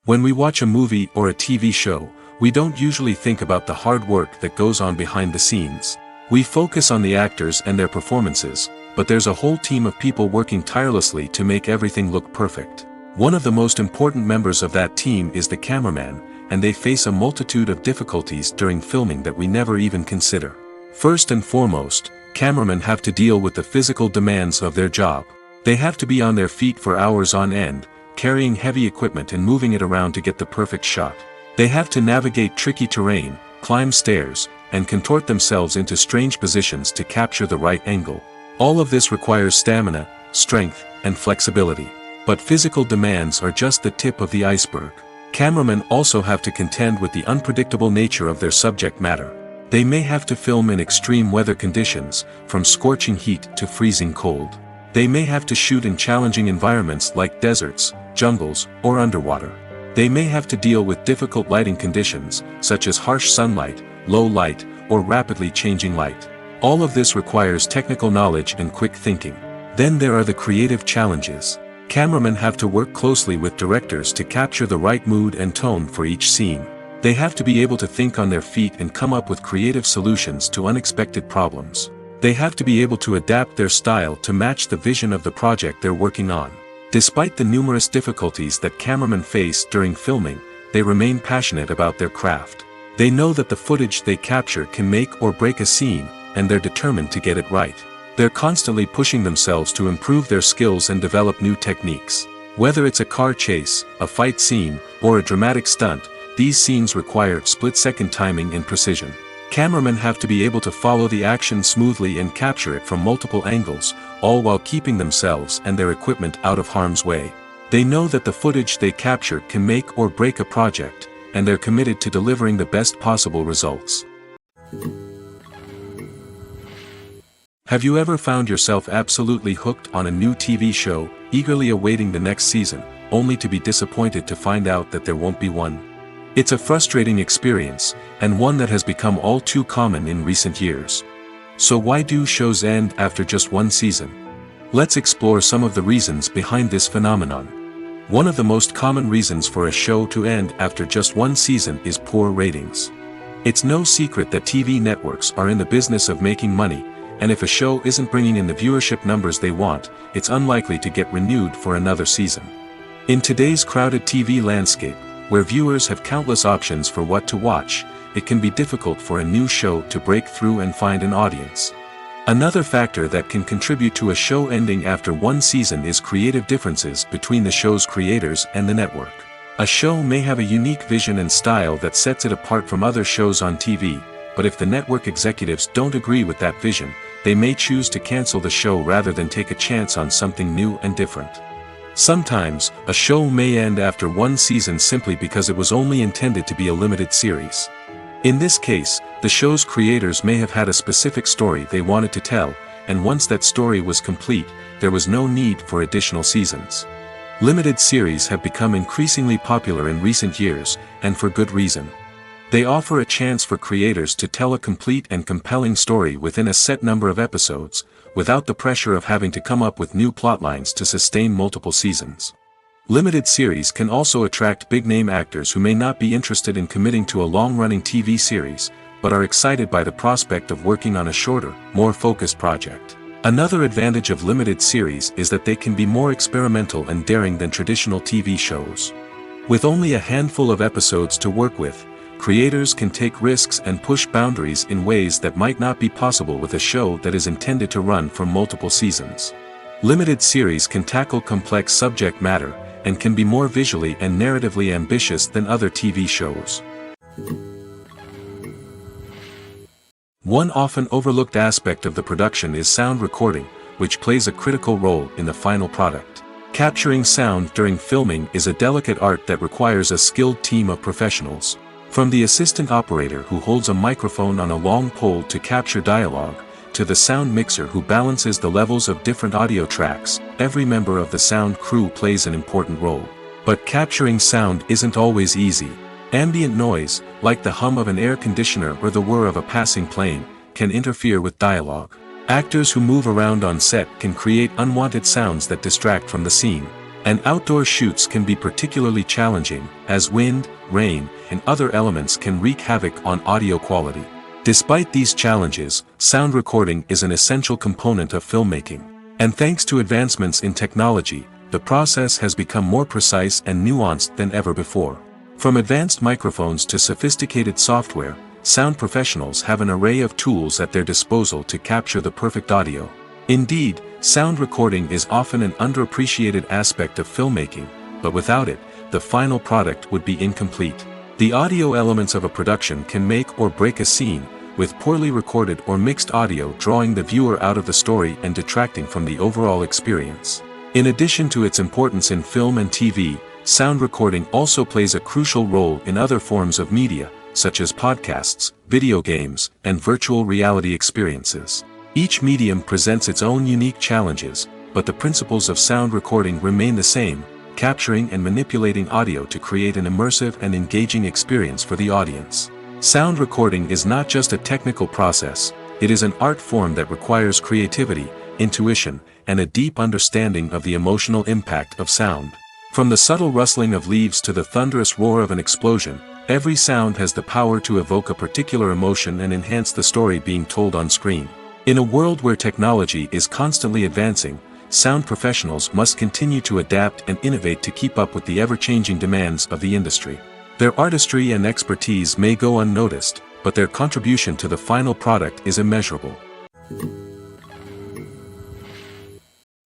When we watch a movie or a TV show, we don't usually think about the hard work that goes on behind the scenes. We focus on the actors and their performances, but there's a whole team of people working tirelessly to make everything look perfect. One of the most important members of that team is the cameraman, and they face a multitude of difficulties during filming that we never even consider. First and foremost, cameramen have to deal with the physical demands of their job. They have to be on their feet for hours on end, carrying heavy equipment and moving it around to get the perfect shot. They have to navigate tricky terrain, climb stairs, and contort themselves into strange positions to capture the right angle. All of this requires stamina, strength, and flexibility. But physical demands are just the tip of the iceberg. Cameramen also have to contend with the unpredictable nature of their subject matter. They may have to film in extreme weather conditions, from scorching heat to freezing cold. They may have to shoot in challenging environments like deserts, jungles, or underwater. They may have to deal with difficult lighting conditions, such as harsh sunlight, low light, or rapidly changing light. All of this requires technical knowledge and quick thinking. Then there are the creative challenges. Cameramen have to work closely with directors to capture the right mood and tone for each scene. They have to be able to think on their feet and come up with creative solutions to unexpected problems. They have to be able to adapt their style to match the vision of the project they're working on. Despite the numerous difficulties that cameramen face during filming, they remain passionate about their craft. They know that the footage they capture can make or break a scene, and they're determined to get it right. They're constantly pushing themselves to improve their skills and develop new techniques. Whether it's a car chase, a fight scene, or a dramatic stunt, these scenes require split-second timing and precision. Cameramen have to be able to follow the action smoothly and capture it from multiple angles, all while keeping themselves and their equipment out of harm's way. They know that the footage they capture can make or break a project, and they're committed to delivering the best possible results. Have you ever found yourself absolutely hooked on a new TV show, eagerly awaiting the next season, only to be disappointed to find out that there won't be one? It's a frustrating experience, and one that has become all too common in recent years. So why do shows end after just one season? Let's explore some of the reasons behind this phenomenon. One of the most common reasons for a show to end after just one season is poor ratings. It's no secret that TV networks are in the business of making money, and if a show isn't bringing in the viewership numbers they want, it's unlikely to get renewed for another season. In today's crowded TV landscape, where viewers have countless options for what to watch, it can be difficult for a new show to break through and find an audience. Another factor that can contribute to a show ending after one season is creative differences between the show's creators and the network. A show may have a unique vision and style that sets it apart from other shows on TV, but if the network executives don't agree with that vision, they may choose to cancel the show rather than take a chance on something new and different. Sometimes, a show may end after one season simply because it was only intended to be a limited series. In this case, the show's creators may have had a specific story they wanted to tell, and once that story was complete, there was no need for additional seasons. Limited series have become increasingly popular in recent years, and for good reason. They offer a chance for creators to tell a complete and compelling story within a set number of episodes, without the pressure of having to come up with new plotlines to sustain multiple seasons. Limited series can also attract big-name actors who may not be interested in committing to a long-running TV series, but are excited by the prospect of working on a shorter, more focused project. Another advantage of limited series is that they can be more experimental and daring than traditional TV shows. With only a handful of episodes to work with, creators can take risks and push boundaries in ways that might not be possible with a show that is intended to run for multiple seasons. Limited series can tackle complex subject matter, and can be more visually and narratively ambitious than other TV shows. One often overlooked aspect of the production is sound recording, which plays a critical role in the final product. Capturing sound during filming is a delicate art that requires a skilled team of professionals. From the assistant operator who holds a microphone on a long pole to capture dialogue, to the sound mixer who balances the levels of different audio tracks, every member of the sound crew plays an important role. But capturing sound isn't always easy. Ambient noise, like the hum of an air conditioner or the whir of a passing plane, can interfere with dialogue. Actors who move around on set can create unwanted sounds that distract from the scene. And outdoor shoots can be particularly challenging, as wind, rain, and other elements can wreak havoc on audio quality. Despite these challenges, sound recording is an essential component of filmmaking. And thanks to advancements in technology, the process has become more precise and nuanced than ever before. From advanced microphones to sophisticated software, sound professionals have an array of tools at their disposal to capture the perfect audio. Indeed, sound recording is often an underappreciated aspect of filmmaking, but without it, the final product would be incomplete. The audio elements of a production can make or break a scene, with poorly recorded or mixed audio drawing the viewer out of the story and detracting from the overall experience. In addition to its importance in film and TV, sound recording also plays a crucial role in other forms of media, such as podcasts, video games, and virtual reality experiences. Each medium presents its own unique challenges, but the principles of sound recording remain the same: capturing and manipulating audio to create an immersive and engaging experience for the audience. Sound recording is not just a technical process, it is an art form that requires creativity, intuition, and a deep understanding of the emotional impact of sound. From the subtle rustling of leaves to the thunderous roar of an explosion, every sound has the power to evoke a particular emotion and enhance the story being told on screen. In a world where technology is constantly advancing, sound professionals must continue to adapt and innovate to keep up with the ever-changing demands of the industry. Their artistry and expertise may go unnoticed, but their contribution to the final product is immeasurable.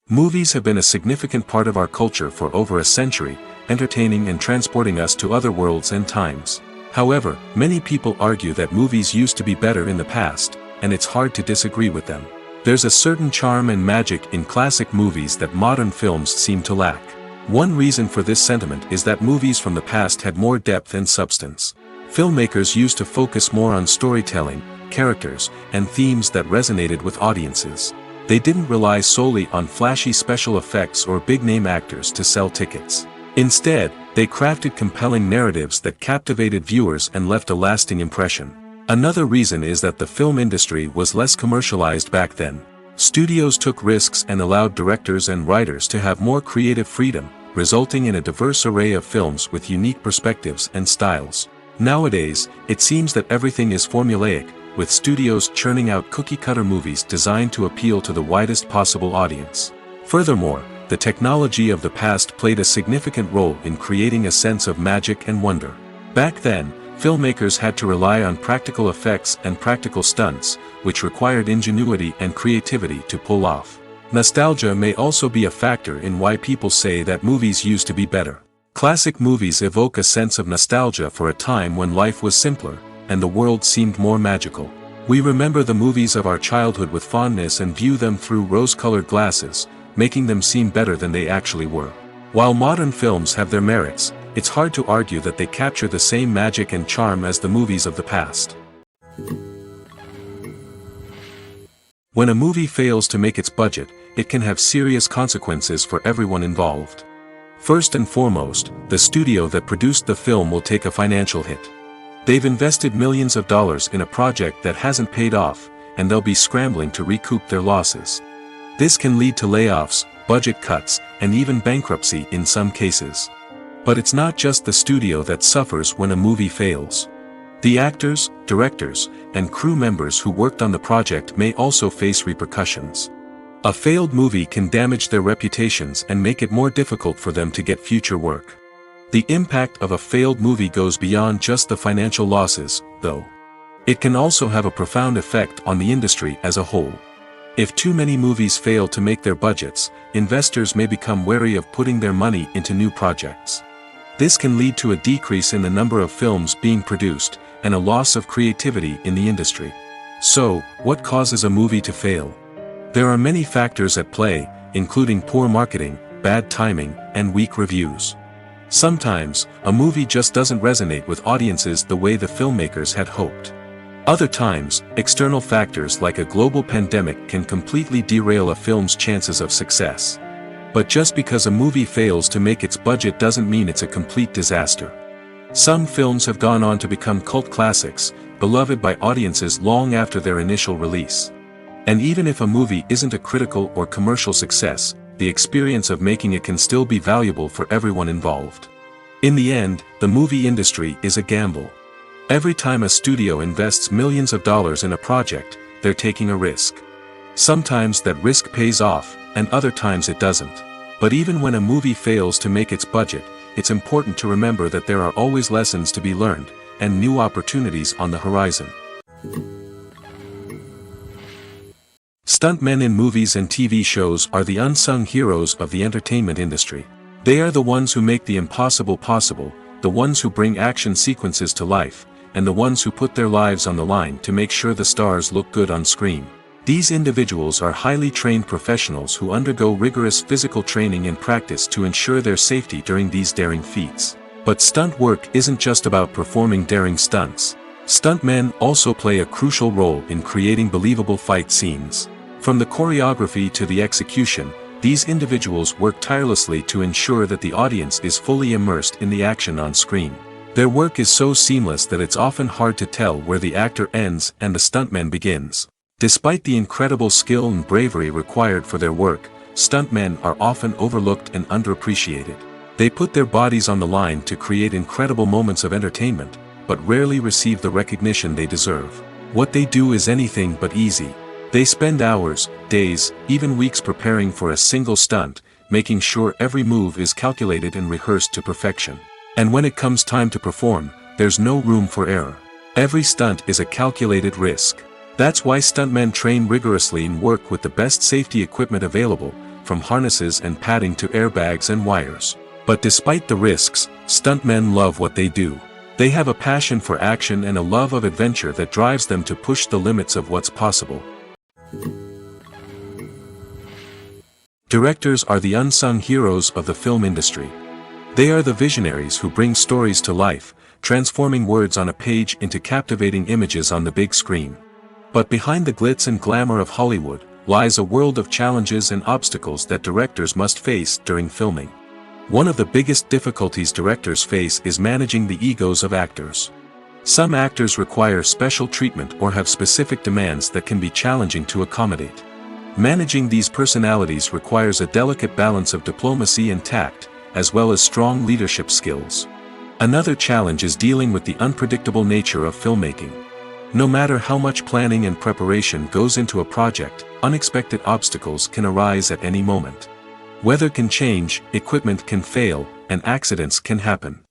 Movies have been a significant part of our culture for over a century, entertaining and transporting us to other worlds and times. However, many people argue that movies used to be better in the past, and it's hard to disagree with them. There's a certain charm and magic in classic movies that modern films seem to lack. One reason for this sentiment is that movies from the past had more depth and substance. Filmmakers used to focus more on storytelling, characters, and themes that resonated with audiences. They didn't rely solely on flashy special effects or big-name actors to sell tickets. Instead, they crafted compelling narratives that captivated viewers and left a lasting impression. Another reason is that the film industry was less commercialized back then. Studios took risks and allowed directors and writers to have more creative freedom, resulting in a diverse array of films with unique perspectives and styles. Nowadays, it seems that everything is formulaic, with studios churning out cookie-cutter movies designed to appeal to the widest possible audience. Furthermore, the technology of the past played a significant role in creating a sense of magic and wonder. Back then, filmmakers had to rely on practical effects and practical stunts, which required ingenuity and creativity to pull off. Nostalgia may also be a factor in why people say that movies used to be better. Classic movies evoke a sense of nostalgia for a time when life was simpler, and the world seemed more magical. We remember the movies of our childhood with fondness and view them through rose-colored glasses, making them seem better than they actually were. While modern films have their merits, it's hard to argue that they capture the same magic and charm as the movies of the past. When a movie fails to make its budget, it can have serious consequences for everyone involved. First and foremost, the studio that produced the film will take a financial hit. They've invested millions of dollars in a project that hasn't paid off, and they'll be scrambling to recoup their losses. This can lead to layoffs, budget cuts, and even bankruptcy in some cases. But it's not just the studio that suffers when a movie fails. The actors, directors, and crew members who worked on the project may also face repercussions. A failed movie can damage their reputations and make it more difficult for them to get future work. The impact of a failed movie goes beyond just the financial losses, though. It can also have a profound effect on the industry as a whole. If too many movies fail to make their budgets, investors may become wary of putting their money into new projects. This can lead to a decrease in the number of films being produced, and a loss of creativity in the industry. So, what causes a movie to fail? There are many factors at play, including poor marketing, bad timing, and weak reviews. Sometimes, a movie just doesn't resonate with audiences the way the filmmakers had hoped. Other times, external factors like a global pandemic can completely derail a film's chances of success. But just because a movie fails to make its budget doesn't mean it's a complete disaster. Some films have gone on to become cult classics, beloved by audiences long after their initial release. And even if a movie isn't a critical or commercial success, the experience of making it can still be valuable for everyone involved. In the end, the movie industry is a gamble. Every time a studio invests millions of dollars in a project, they're taking a risk. Sometimes that risk pays off, and other times it doesn't. But even when a movie fails to make its budget, it's important to remember that there are always lessons to be learned, and new opportunities on the horizon. Stuntmen in movies and TV shows are the unsung heroes of the entertainment industry. They are the ones who make the impossible possible, the ones who bring action sequences to life, and the ones who put their lives on the line to make sure the stars look good on screen. These individuals are highly trained professionals who undergo rigorous physical training and practice to ensure their safety during these daring feats. But stunt work isn't just about performing daring stunts. Stuntmen also play a crucial role in creating believable fight scenes. From the choreography to the execution, These individuals work tirelessly to ensure that the audience is fully immersed in the action on screen. Their work is so seamless that it's often hard to tell where the actor ends and the stuntman begins. Despite the incredible skill and bravery required for their work, stuntmen are often overlooked and underappreciated. They put their bodies on the line to create incredible moments of entertainment, but rarely receive the recognition they deserve. What they do is anything but easy. They spend hours, days, even weeks preparing for a single stunt, making sure every move is calculated and rehearsed to perfection. And when it comes time to perform, there's no room for error. Every stunt is a calculated risk. That's why stuntmen train rigorously and work with the best safety equipment available, from harnesses and padding to airbags and wires. But despite the risks, stuntmen love what they do. They have a passion for action and a love of adventure that drives them to push the limits of what's possible. Directors are the unsung heroes of the film industry. They are the visionaries who bring stories to life, transforming words on a page into captivating images on the big screen. But behind the glitz and glamour of Hollywood, lies a world of challenges and obstacles that directors must face during filming. One of the biggest difficulties directors face is managing the egos of actors. Some actors require special treatment or have specific demands that can be challenging to accommodate. Managing these personalities requires a delicate balance of diplomacy and tact, as well as strong leadership skills. Another challenge is dealing with the unpredictable nature of filmmaking. No matter how much planning and preparation goes into a project, unexpected obstacles can arise at any moment. Weather can change, equipment can fail, and accidents can happen.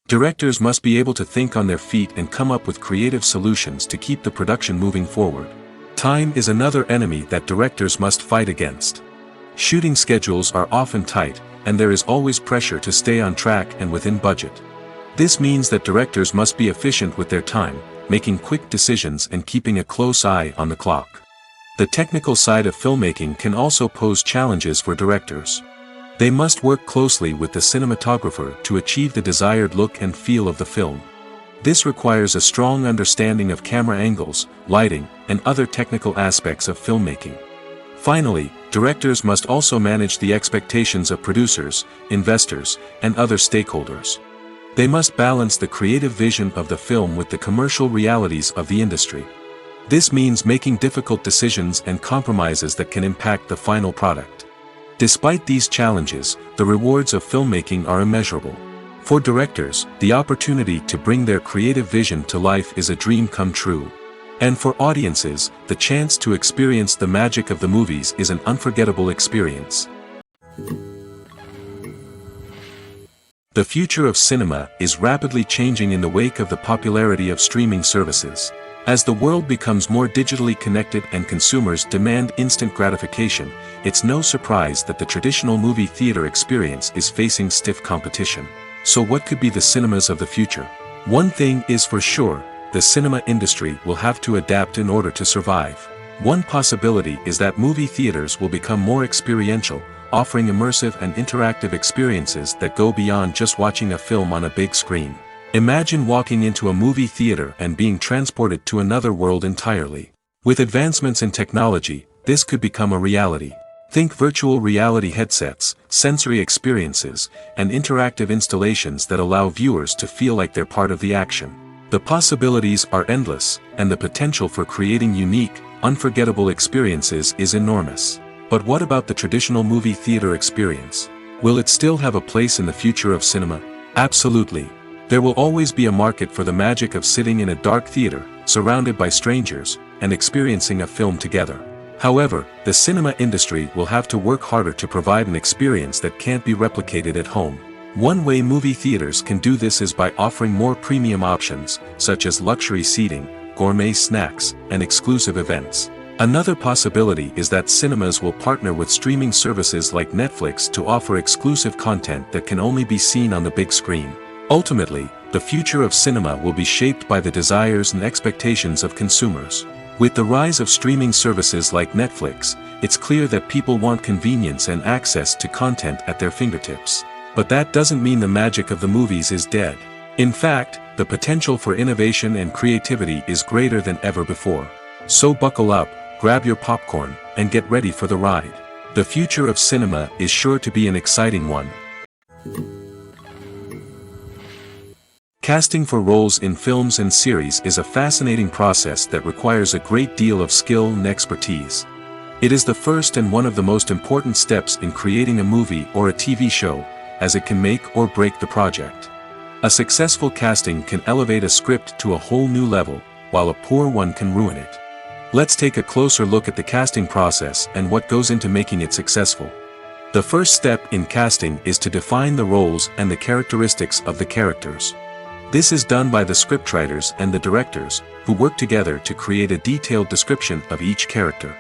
Directors must be able to think on their feet and come up with creative solutions to keep the production moving forward. Time is another enemy that directors must fight against. Shooting schedules are often tight, and there is always pressure to stay on track and within budget. This means that directors must be efficient with their time, making quick decisions and keeping a close eye on the clock. The technical side of filmmaking can also pose challenges for directors. They must work closely with the cinematographer to achieve the desired look and feel of the film. This requires a strong understanding of camera angles, lighting, and other technical aspects of filmmaking. Finally, directors must also manage the expectations of producers, investors, and other stakeholders. They must balance the creative vision of the film with the commercial realities of the industry. This means making difficult decisions and compromises that can impact the final product. Despite these challenges, the rewards of filmmaking are immeasurable. For directors, the opportunity to bring their creative vision to life is a dream come true. And for audiences, the chance to experience the magic of the movies is an unforgettable experience. The future of cinema is rapidly changing in the wake of the popularity of streaming services. As the world becomes more digitally connected and consumers demand instant gratification, it's no surprise that the traditional movie theater experience is facing stiff competition. So what could be the cinemas of the future? One thing is for sure, the cinema industry will have to adapt in order to survive. One possibility is that movie theaters will become more experiential, offering immersive and interactive experiences that go beyond just watching a film on a big screen. Imagine walking into a movie theater and being transported to another world entirely. With advancements in technology, this could become a reality. Think virtual reality headsets, sensory experiences, and interactive installations that allow viewers to feel like they're part of the action. The possibilities are endless, and the potential for creating unique, unforgettable experiences is enormous. But what about the traditional movie theater experience? Will it still have a place in the future of cinema? Absolutely. There will always be a market for the magic of sitting in a dark theater, surrounded by strangers, and experiencing a film together. However, the cinema industry will have to work harder to provide an experience that can't be replicated at home. One way movie theaters can do this is by offering more premium options, such as luxury seating, gourmet snacks, and exclusive events. Another possibility is that cinemas will partner with streaming services like Netflix to offer exclusive content that can only be seen on the big screen. Ultimately, the future of cinema will be shaped by the desires and expectations of consumers. With the rise of streaming services like Netflix, it's clear that people want convenience and access to content at their fingertips. But that doesn't mean the magic of the movies is dead. In fact, the potential for innovation and creativity is greater than ever before. So buckle up, grab your popcorn, and get ready for the ride. The future of cinema is sure to be an exciting one. Casting for roles in films and series is a fascinating process that requires a great deal of skill and expertise. It is the first and one of the most important steps in creating a movie or a TV show, as it can make or break the project. A successful casting can elevate a script to a whole new level, while a poor one can ruin it. Let's take a closer look at the casting process and what goes into making it successful. The first step in casting is to define the roles and the characteristics of the characters. This is done by the scriptwriters and the directors, who work together to create a detailed description of each character.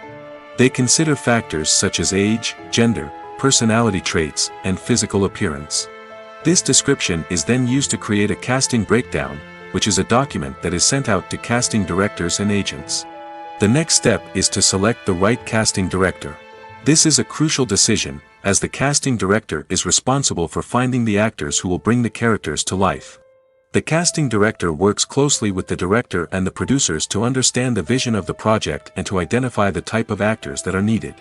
They consider factors such as age, gender, personality traits, and physical appearance. This description is then used to create a casting breakdown, which is a document that is sent out to casting directors and agents. The next step is to select the right casting director. This is a crucial decision, as the casting director is responsible for finding the actors who will bring the characters to life. The casting director works closely with the director and the producers to understand the vision of the project and to identify the type of actors that are needed.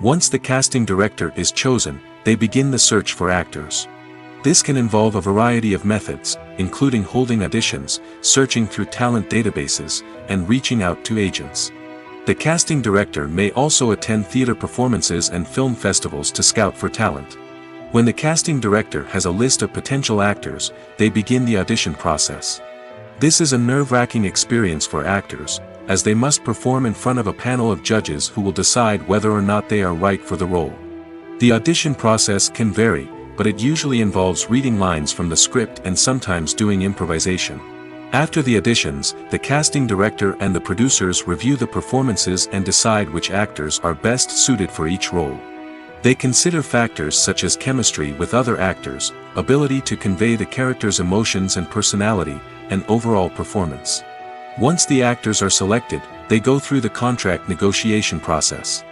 Once the casting director is chosen, they begin the search for actors. This can involve a variety of methods, including holding auditions, searching through talent databases, and reaching out to agents. The casting director may also attend theater performances and film festivals to scout for talent. When the casting director has a list of potential actors, they begin the audition process. This is a nerve-wracking experience for actors, as they must perform in front of a panel of judges who will decide whether or not they are right for the role. The audition process can vary, but it usually involves reading lines from the script and sometimes doing improvisation. After the auditions, the casting director and the producers review the performances and decide which actors are best suited for each role. They consider factors such as chemistry with other actors, ability to convey the character's emotions and personality, and overall performance. Once the actors are selected, they go through the contract negotiation process.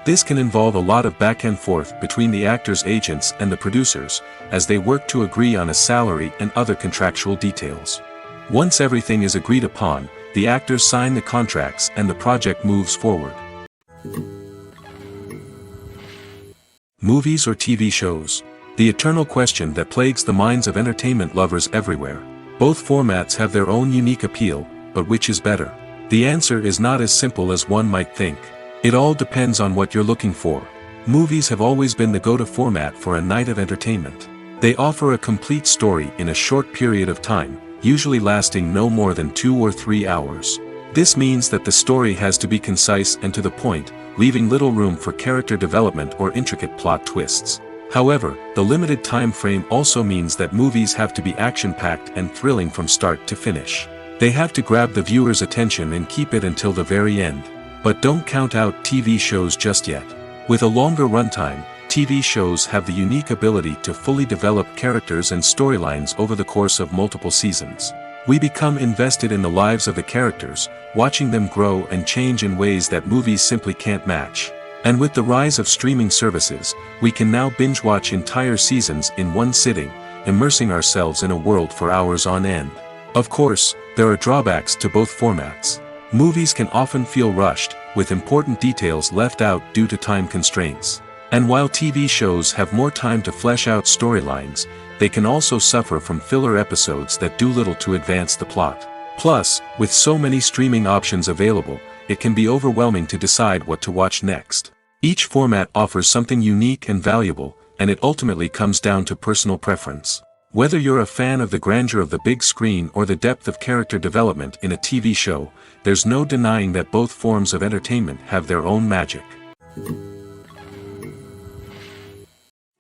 This can involve a lot of back and forth between the actors' agents and the producers, as they work to agree on a salary and other contractual details. Once everything is agreed upon, the actors sign the contracts and the project moves forward. Movies or TV shows? The eternal question that plagues the minds of entertainment lovers everywhere. Both formats have their own unique appeal, but which is better? The answer is not as simple as one might think. It all depends on what you're looking for. Movies have always been the go-to format for a night of entertainment. They offer a complete story in a short period of time, usually lasting no more than 2 or 3 hours. This means that the story has to be concise and to the point, leaving little room for character development or intricate plot twists. However, the limited time frame also means that movies have to be action-packed and thrilling from start to finish. They have to grab the viewer's attention and keep it until the very end. But don't count out TV shows just yet. With a longer runtime, TV shows have the unique ability to fully develop characters and storylines over the course of multiple seasons. We become invested in the lives of the characters, watching them grow and change in ways that movies simply can't match. And with the rise of streaming services, we can now binge-watch entire seasons in one sitting, immersing ourselves in a world for hours on end. Of course, there are drawbacks to both formats. Movies can often feel rushed, with important details left out due to time constraints. And while TV shows have more time to flesh out storylines, they can also suffer from filler episodes that do little to advance the plot. Plus, with so many streaming options available, it can be overwhelming to decide what to watch next. Each format offers something unique and valuable, and it ultimately comes down to personal preference. Whether you're a fan of the grandeur of the big screen or the depth of character development in a TV show, there's no denying that both forms of entertainment have their own magic.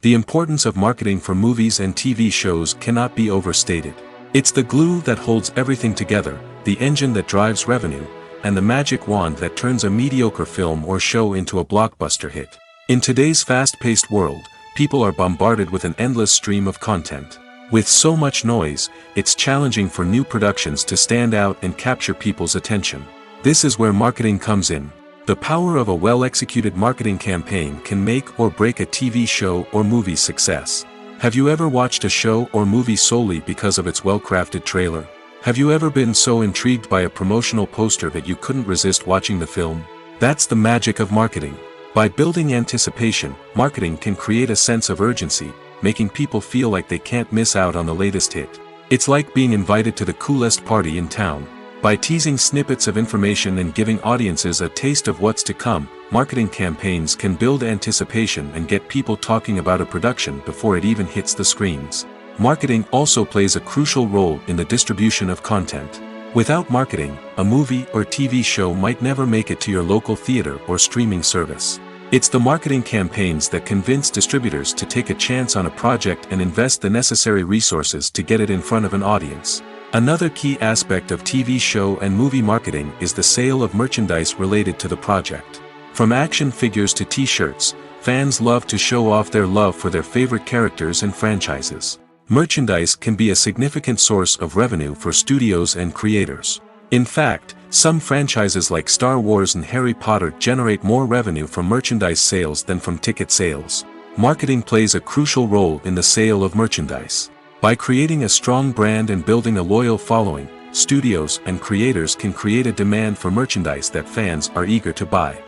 The importance of marketing for movies and TV shows cannot be overstated. It's the glue that holds everything together, the engine that drives revenue, and the magic wand that turns a mediocre film or show into a blockbuster hit. In today's fast-paced world, people are bombarded with an endless stream of content. With so much noise, it's challenging for new productions to stand out and capture people's attention. This is where marketing comes in. The power of a well-executed marketing campaign can make or break a TV show or movie's success. Have you ever watched a show or movie solely because of its well-crafted trailer? Have you ever been so intrigued by a promotional poster that you couldn't resist watching the film? That's the magic of marketing. By building anticipation, marketing can create a sense of urgency, making people feel like they can't miss out on the latest hit. It's like being invited to the coolest party in town. By teasing snippets of information and giving audiences a taste of what's to come, marketing campaigns can build anticipation and get people talking about a production before it even hits the screens. Marketing also plays a crucial role in the distribution of content. Without marketing, a movie or TV show might never make it to your local theater or streaming service. It's the marketing campaigns that convince distributors to take a chance on a project and invest the necessary resources to get it in front of an audience. Another key aspect of TV show and movie marketing is the sale of merchandise related to the project. From action figures to t-shirts, fans love to show off their love for their favorite characters and franchises. Merchandise can be a significant source of revenue for studios and creators. In fact, some franchises like Star Wars and Harry Potter generate more revenue from merchandise sales than from ticket sales. Marketing plays a crucial role in the sale of merchandise. By creating a strong brand and building a loyal following, studios and creators can create a demand for merchandise that fans are eager to buy.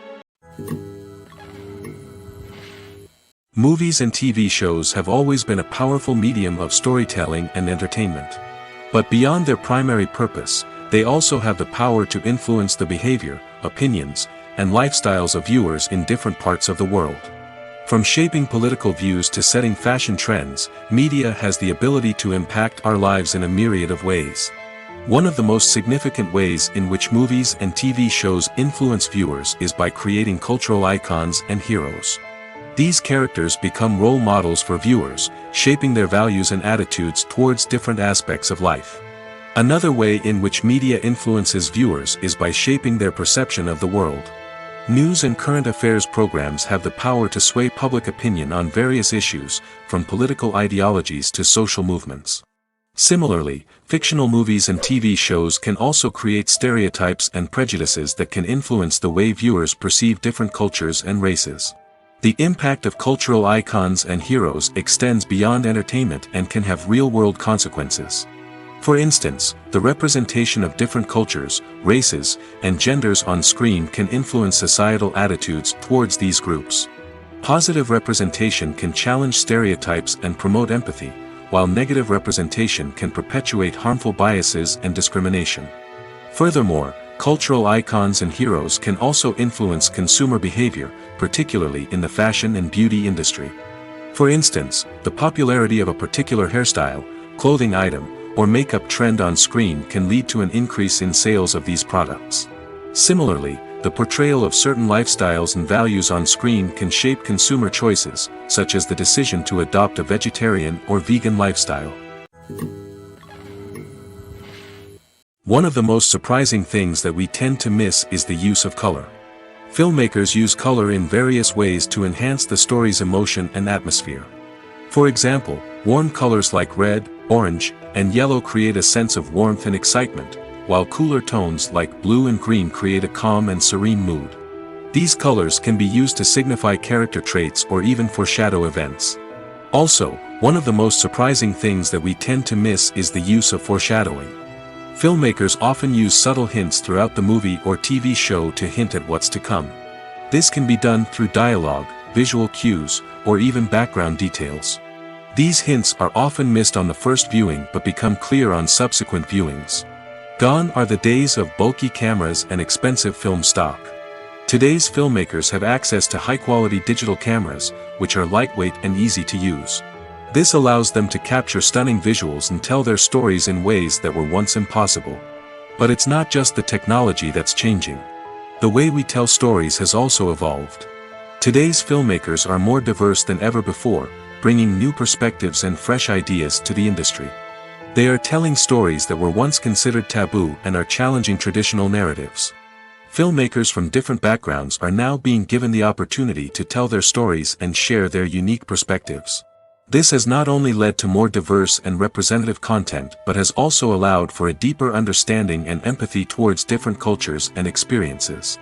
Movies and TV shows have always been a powerful medium of storytelling and entertainment. But beyond their primary purpose, they also have the power to influence the behavior, opinions, and lifestyles of viewers in different parts of the world. From shaping political views to setting fashion trends, media has the ability to impact our lives in a myriad of ways. One of the most significant ways in which movies and TV shows influence viewers is by creating cultural icons and heroes. These characters become role models for viewers, shaping their values and attitudes towards different aspects of life. Another way in which media influences viewers is by shaping their perception of the world. News and current affairs programs have the power to sway public opinion on various issues, from political ideologies to social movements. Similarly, fictional movies and TV shows can also create stereotypes and prejudices that can influence the way viewers perceive different cultures and races. The impact of cultural icons and heroes extends beyond entertainment and can have real-world consequences. For instance, the representation of different cultures, races, and genders on screen can influence societal attitudes towards these groups. Positive representation can challenge stereotypes and promote empathy, while negative representation can perpetuate harmful biases and discrimination. Furthermore, cultural icons and heroes can also influence consumer behavior, particularly in the fashion and beauty industry. For instance, the popularity of a particular hairstyle, clothing item, or makeup trend on screen can lead to an increase in sales of these products. Similarly, the portrayal of certain lifestyles and values on screen can shape consumer choices, such as the decision to adopt a vegetarian or vegan lifestyle. One of the most surprising things that we tend to miss is the use of color. Filmmakers use color in various ways to enhance the story's emotion and atmosphere. For example, warm colors like red, orange, and yellow create a sense of warmth and excitement, while cooler tones like blue and green create a calm and serene mood. These colors can be used to signify character traits or even foreshadow events. Also, one of the most surprising things that we tend to miss is the use of foreshadowing. Filmmakers often use subtle hints throughout the movie or TV show to hint at what's to come. This can be done through dialogue, visual cues, or even background details. These hints are often missed on the first viewing but become clear on subsequent viewings. Gone are the days of bulky cameras and expensive film stock. Today's filmmakers have access to high-quality digital cameras, which are lightweight and easy to use. This allows them to capture stunning visuals and tell their stories in ways that were once impossible. But it's not just the technology that's changing. The way we tell stories has also evolved. Today's filmmakers are more diverse than ever before, bringing new perspectives and fresh ideas to the industry. They are telling stories that were once considered taboo and are challenging traditional narratives. Filmmakers from different backgrounds are now being given the opportunity to tell their stories and share their unique perspectives. This has not only led to more diverse and representative content but has also allowed for a deeper understanding and empathy towards different cultures and experiences.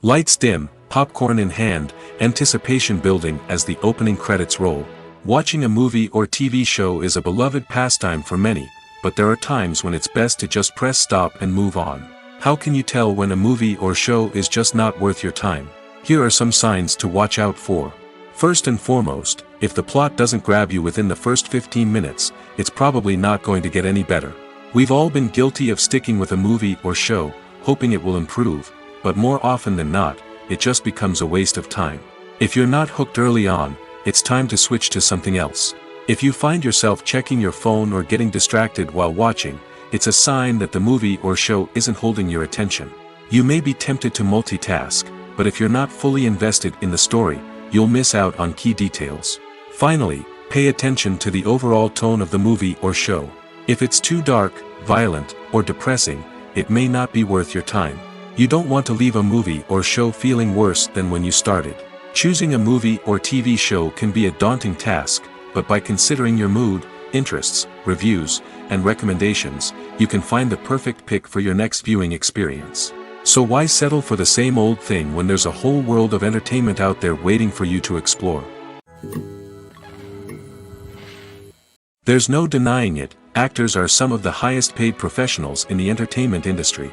Lights dim, popcorn in hand, anticipation building as the opening credits roll. Watching a movie or TV show is a beloved pastime for many, but there are times when it's best to just press stop and move on. How can you tell when a movie or show is just not worth your time? Here are some signs to watch out for. First and foremost, if the plot doesn't grab you within the first 15 minutes, it's probably not going to get any better. We've all been guilty of sticking with a movie or show, hoping it will improve, but more often than not, it just becomes a waste of time. If you're not hooked early on, it's time to switch to something else. If you find yourself checking your phone or getting distracted while watching, it's a sign that the movie or show isn't holding your attention. You may be tempted to multitask, but if you're not fully invested in the story, you'll miss out on key details. Finally, pay attention to the overall tone of the movie or show. If it's too dark, violent, or depressing, it may not be worth your time. You don't want to leave a movie or show feeling worse than when you started. Choosing a movie or TV show can be a daunting task, but by considering your mood, interests, reviews, and recommendations, you can find the perfect pick for your next viewing experience. So why settle for the same old thing when there's a whole world of entertainment out there waiting for you to explore? There's no denying it, actors are some of the highest paid professionals in the entertainment industry.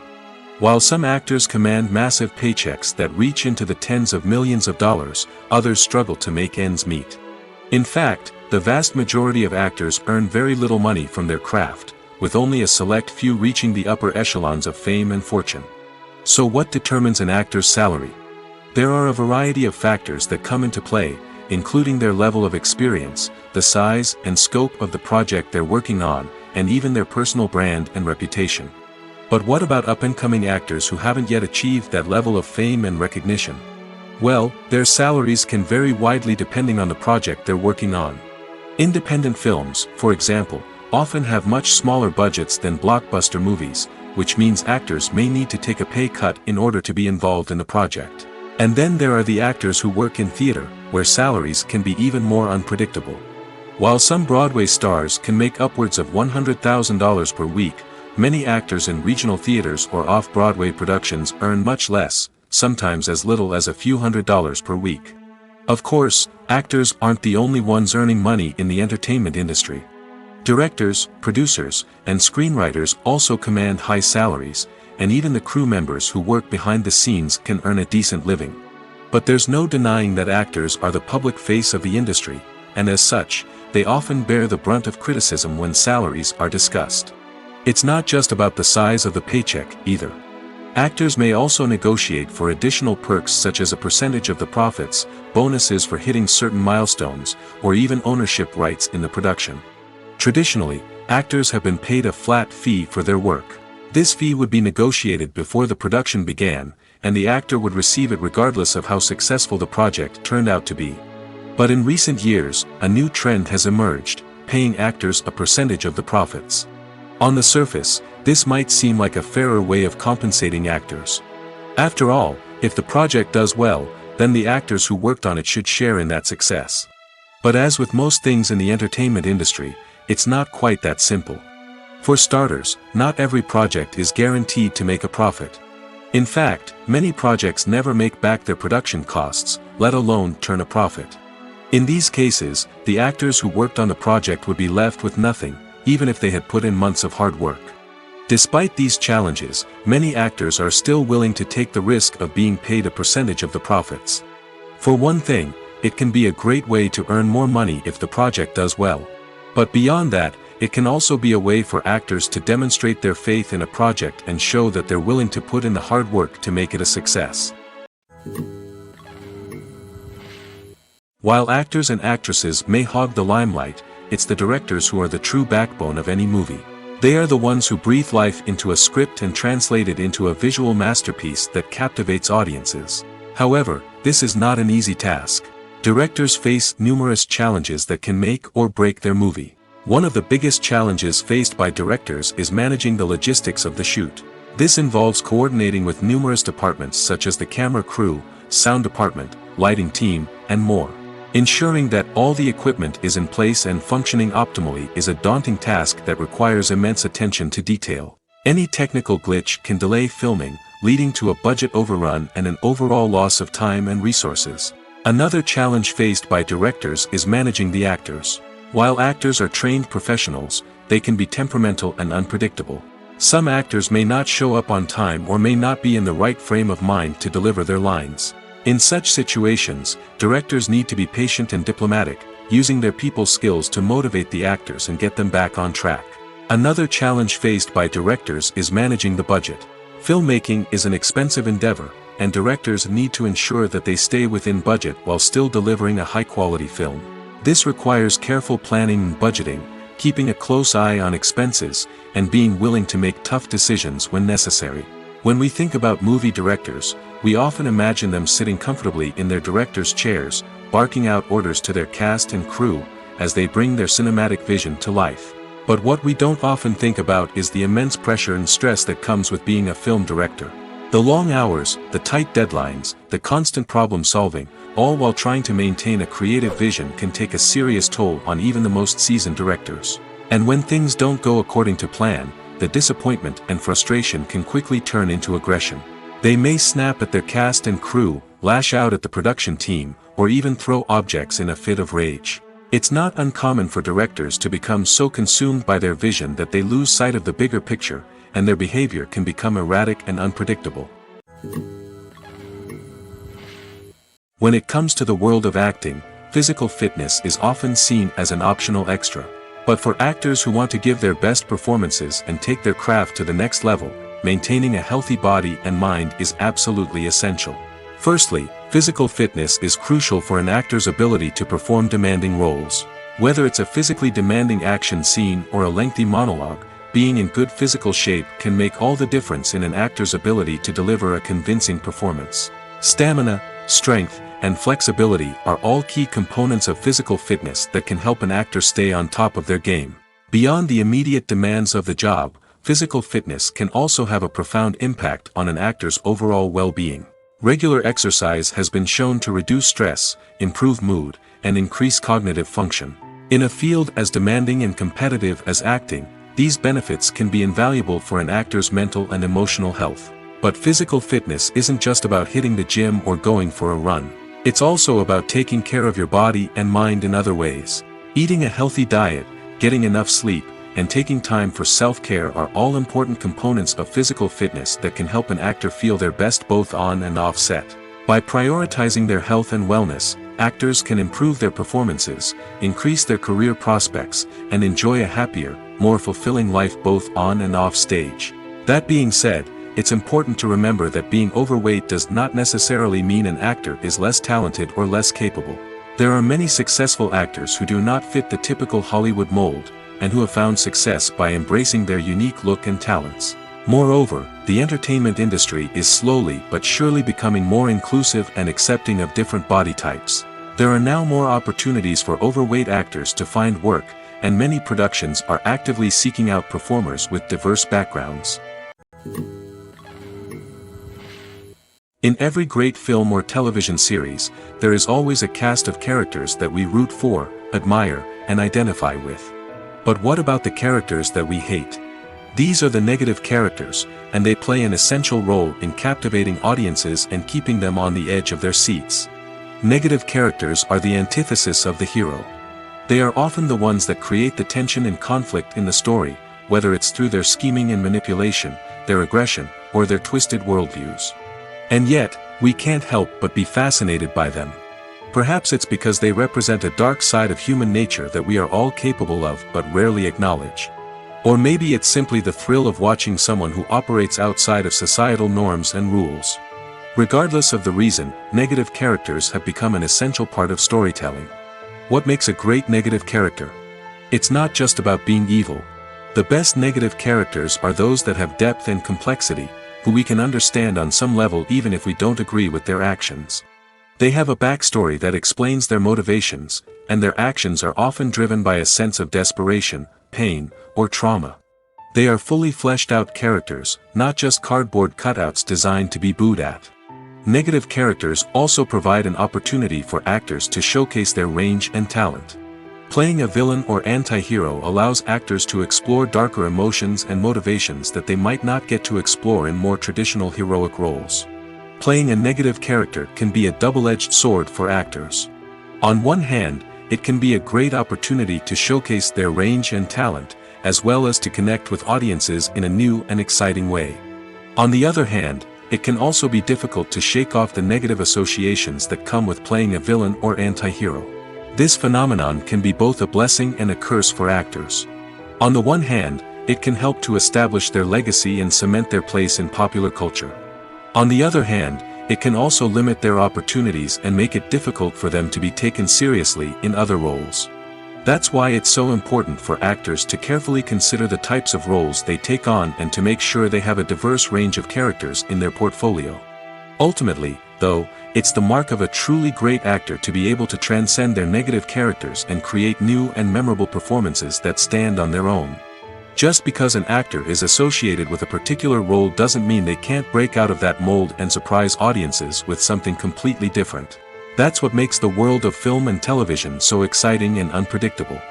While some actors command massive paychecks that reach into the tens of millions of dollars, others struggle to make ends meet. In fact, the vast majority of actors earn very little money from their craft, with only a select few reaching the upper echelons of fame and fortune. So what determines an actor's salary? There are a variety of factors that come into play, including their level of experience, the size and scope of the project they're working on, and even their personal brand and reputation. But what about up-and-coming actors who haven't yet achieved that level of fame and recognition? Well, their salaries can vary widely depending on the project they're working on. Independent films, for example, often have much smaller budgets than blockbuster movies, which means actors may need to take a pay cut in order to be involved in the project. And then there are the actors who work in theater, where salaries can be even more unpredictable. While some Broadway stars can make upwards of $100,000 per week, many actors in regional theaters or off-Broadway productions earn much less, sometimes as little as a few $100s per week. Of course, actors aren't the only ones earning money in the entertainment industry. Directors, producers, and screenwriters also command high salaries, and even the crew members who work behind the scenes can earn a decent living. But there's no denying that actors are the public face of the industry, and as such, they often bear the brunt of criticism when salaries are discussed. It's not just about the size of the paycheck, either. Actors may also negotiate for additional perks such as a percentage of the profits, bonuses for hitting certain milestones, or even ownership rights in the production. Traditionally, actors have been paid a flat fee for their work. This fee would be negotiated before the production began, and the actor would receive it regardless of how successful the project turned out to be. But in recent years, a new trend has emerged, paying actors a percentage of the profits. On the surface, this might seem like a fairer way of compensating actors. After all, if the project does well, then the actors who worked on it should share in that success. But as with most things in the entertainment industry, it's not quite that simple. For starters, not every project is guaranteed to make a profit. In fact, many projects never make back their production costs, let alone turn a profit. In these cases, the actors who worked on the project would be left with nothing, even if they had put in months of hard work. Despite these challenges, many actors are still willing to take the risk of being paid a percentage of the profits. For one thing, it can be a great way to earn more money if the project does well. But beyond that, it can also be a way for actors to demonstrate their faith in a project and show that they're willing to put in the hard work to make it a success. While actors and actresses may hog the limelight, it's the directors who are the true backbone of any movie. They are the ones who breathe life into a script and translate it into a visual masterpiece that captivates audiences. However, this is not an easy task. Directors face numerous challenges that can make or break their movie. One of the biggest challenges faced by directors is managing the logistics of the shoot. This involves coordinating with numerous departments such as the camera crew, sound department, lighting team, and more. Ensuring that all the equipment is in place and functioning optimally is a daunting task that requires immense attention to detail. Any technical glitch can delay filming, leading to a budget overrun and an overall loss of time and resources. Another challenge faced by directors is managing the actors. While actors are trained professionals, they can be temperamental and unpredictable. Some actors may not show up on time or may not be in the right frame of mind to deliver their lines. In such situations, directors need to be patient and diplomatic, using their people skills to motivate the actors and get them back on track. Another challenge faced by directors is managing the budget. Filmmaking is an expensive endeavor, and directors need to ensure that they stay within budget while still delivering a high-quality film. This requires careful planning and budgeting, keeping a close eye on expenses, and being willing to make tough decisions when necessary. When we think about movie directors, we often imagine them sitting comfortably in their director's chairs, barking out orders to their cast and crew, as they bring their cinematic vision to life. But what we don't often think about is the immense pressure and stress that comes with being a film director. The long hours, the tight deadlines, the constant problem solving, all while trying to maintain a creative vision can take a serious toll on even the most seasoned directors. And when things don't go according to plan, the disappointment and frustration can quickly turn into aggression. They may snap at their cast and crew, lash out at the production team, or even throw objects in a fit of rage. It's not uncommon for directors to become so consumed by their vision that they lose sight of the bigger picture, and their behavior can become erratic and unpredictable. When it comes to the world of acting, physical fitness is often seen as an optional extra. But for actors who want to give their best performances and take their craft to the next level, maintaining a healthy body and mind is absolutely essential. Firstly, physical fitness is crucial for an actor's ability to perform demanding roles. Whether it's a physically demanding action scene or a lengthy monologue, being in good physical shape can make all the difference in an actor's ability to deliver a convincing performance. Stamina, strength, and flexibility are all key components of physical fitness that can help an actor stay on top of their game. Beyond the immediate demands of the job, physical fitness can also have a profound impact on an actor's overall well-being. Regular exercise has been shown to reduce stress, improve mood, and increase cognitive function. In a field as demanding and competitive as acting, these benefits can be invaluable for an actor's mental and emotional health. But physical fitness isn't just about hitting the gym or going for a run. It's also about taking care of your body and mind in other ways. Eating a healthy diet, getting enough sleep, and taking time for self-care are all important components of physical fitness that can help an actor feel their best both on and off set. By prioritizing their health and wellness, actors can improve their performances, increase their career prospects, and enjoy a happier, more fulfilling life both on and off stage. That being said, it's important to remember that being overweight does not necessarily mean an actor is less talented or less capable. There are many successful actors who do not fit the typical Hollywood mold, and who have found success by embracing their unique look and talents. Moreover, the entertainment industry is slowly but surely becoming more inclusive and accepting of different body types. There are now more opportunities for overweight actors to find work, and many productions are actively seeking out performers with diverse backgrounds. In every great film or television series, there is always a cast of characters that we root for, admire, and identify with. But what about the characters that we hate? These are the negative characters, and they play an essential role in captivating audiences and keeping them on the edge of their seats. Negative characters are the antithesis of the hero. They are often the ones that create the tension and conflict in the story, whether it's through their scheming and manipulation, their aggression, or their twisted worldviews. And yet, we can't help but be fascinated by them. Perhaps it's because they represent a dark side of human nature that we are all capable of but rarely acknowledge. Or maybe it's simply the thrill of watching someone who operates outside of societal norms and rules. Regardless of the reason, negative characters have become an essential part of storytelling. What makes a great negative character? It's not just about being evil. The best negative characters are those that have depth and complexity, who we can understand on some level even if we don't agree with their actions. They have a backstory that explains their motivations, and their actions are often driven by a sense of desperation, pain, or trauma. They are fully fleshed out characters, not just cardboard cutouts designed to be booed at. Negative characters also provide an opportunity for actors to showcase their range and talent. Playing a villain or anti-hero allows actors to explore darker emotions and motivations that they might not get to explore in more traditional heroic roles. Playing a negative character can be a double-edged sword for actors. On one hand, it can be a great opportunity to showcase their range and talent, as well as to connect with audiences in a new and exciting way. On the other hand, it can also be difficult to shake off the negative associations that come with playing a villain or anti-hero. This phenomenon can be both a blessing and a curse for actors. On the one hand, it can help to establish their legacy and cement their place in popular culture. On the other hand, it can also limit their opportunities and make it difficult for them to be taken seriously in other roles. That's why it's so important for actors to carefully consider the types of roles they take on and to make sure they have a diverse range of characters in their portfolio. Ultimately, though, it's the mark of a truly great actor to be able to transcend their negative characters and create new and memorable performances that stand on their own. Just because an actor is associated with a particular role doesn't mean they can't break out of that mold and surprise audiences with something completely different. That's what makes the world of film and television so exciting and unpredictable.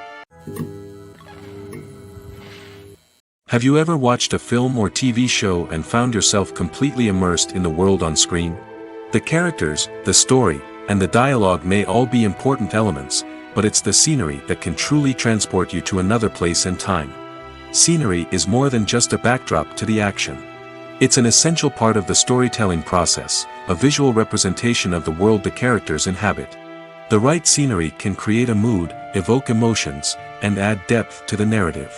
Have you ever watched a film or TV show and found yourself completely immersed in the world on screen? The characters, the story, and the dialogue may all be important elements, but it's the scenery that can truly transport you to another place and time. Scenery is more than just a backdrop to the action. It's an essential part of the storytelling process, a visual representation of the world the characters inhabit. The right scenery can create a mood, evoke emotions, and add depth to the narrative.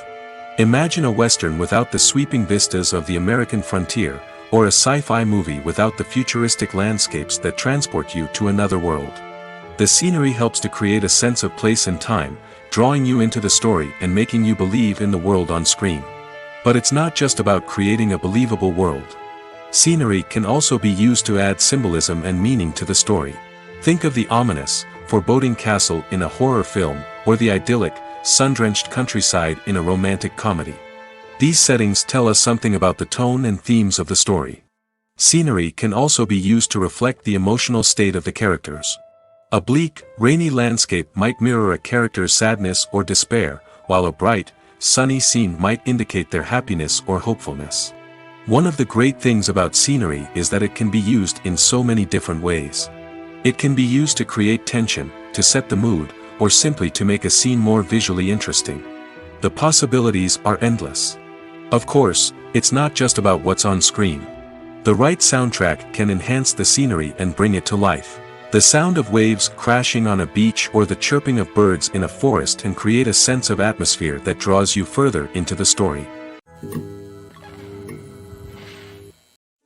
Imagine a western without the sweeping vistas of the American frontier, or a sci-fi movie without the futuristic landscapes that transport you to another world. The scenery helps to create a sense of place and time, drawing you into the story and making you believe in the world on screen. But it's not just about creating a believable world. Scenery can also be used to add symbolism and meaning to the story. Think of the ominous, foreboding castle in a horror film, or the idyllic, sun-drenched countryside in a romantic comedy. These settings tell us something about the tone and themes of the story. Scenery can also be used to reflect the emotional state of the characters. A bleak, rainy landscape might mirror a character's sadness or despair, while a bright, sunny scene might indicate their happiness or hopefulness. One of the great things about scenery is that it can be used in so many different ways. It can be used to create tension, to set the mood, or simply to make a scene more visually interesting. The possibilities are endless. Of course, it's not just about what's on screen. The right soundtrack can enhance the scenery and bring it to life. The sound of waves crashing on a beach or the chirping of birds in a forest can create a sense of atmosphere that draws you further into the story.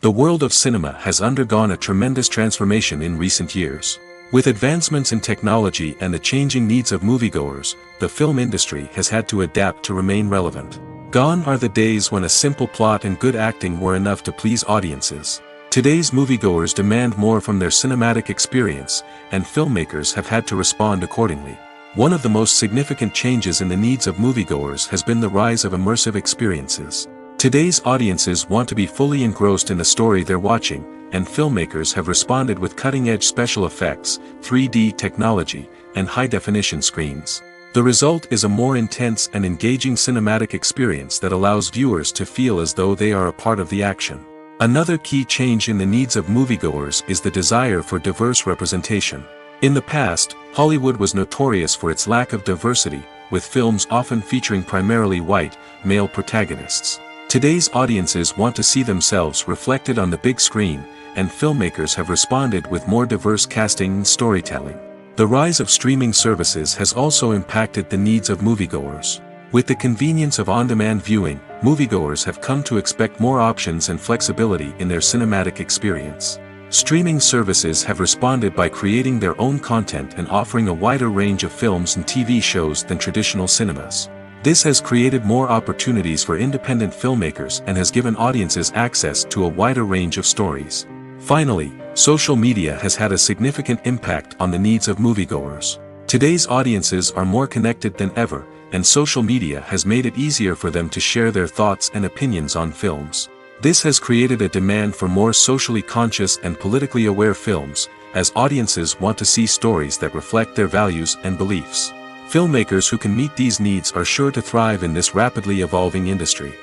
The world of cinema has undergone a tremendous transformation in recent years. With advancements in technology and the changing needs of moviegoers, the film industry has had to adapt to remain relevant. Gone are the days when a simple plot and good acting were enough to please audiences. Today's moviegoers demand more from their cinematic experience, and filmmakers have had to respond accordingly. One of the most significant changes in the needs of moviegoers has been the rise of immersive experiences. Today's audiences want to be fully engrossed in the story they're watching, and filmmakers have responded with cutting-edge special effects, 3D technology, and high-definition screens. The result is a more intense and engaging cinematic experience that allows viewers to feel as though they are a part of the action. Another key change in the needs of moviegoers is the desire for diverse representation. In the past, Hollywood was notorious for its lack of diversity, with films often featuring primarily white, male protagonists. Today's audiences want to see themselves reflected on the big screen, and filmmakers have responded with more diverse casting and storytelling. The rise of streaming services has also impacted the needs of moviegoers. With the convenience of on-demand viewing, moviegoers have come to expect more options and flexibility in their cinematic experience. Streaming services have responded by creating their own content and offering a wider range of films and TV shows than traditional cinemas. This has created more opportunities for independent filmmakers and has given audiences access to a wider range of stories. Finally, social media has had a significant impact on the needs of moviegoers. Today's audiences are more connected than ever, and social media has made it easier for them to share their thoughts and opinions on films. This has created a demand for more socially conscious and politically aware films, as audiences want to see stories that reflect their values and beliefs. Filmmakers who can meet these needs are sure to thrive in this rapidly evolving industry.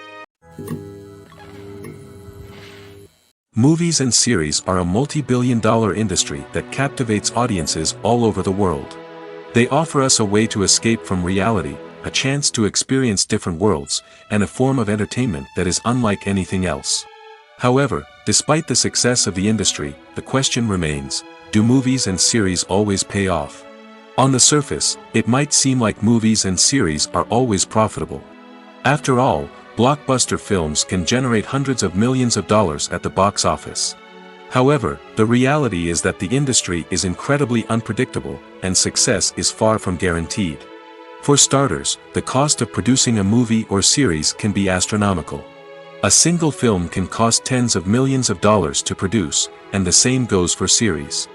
Movies and series are a multi-billion-dollar industry that captivates audiences all over the world. They offer us a way to escape from reality, a chance to experience different worlds, and a form of entertainment that is unlike anything else. However, despite the success of the industry, the question remains, do movies and series always pay off? On the surface, it might seem like movies and series are always profitable. After all, blockbuster films can generate hundreds of millions of dollars at the box office. However, the reality is that the industry is incredibly unpredictable, and success is far from guaranteed. For starters, the cost of producing a movie or series can be astronomical. A single film can cost tens of millions of dollars to produce, and the same goes for series.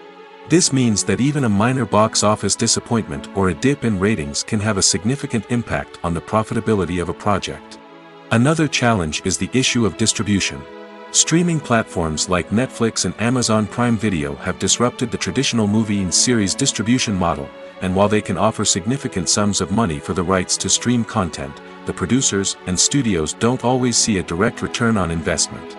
This means that even a minor box office disappointment or a dip in ratings can have a significant impact on the profitability of a project. Another challenge is the issue of distribution. Streaming platforms like Netflix and Amazon Prime Video have disrupted the traditional movie and series distribution model, and while they can offer significant sums of money for the rights to stream content, the producers and studios don't always see a direct return on investment.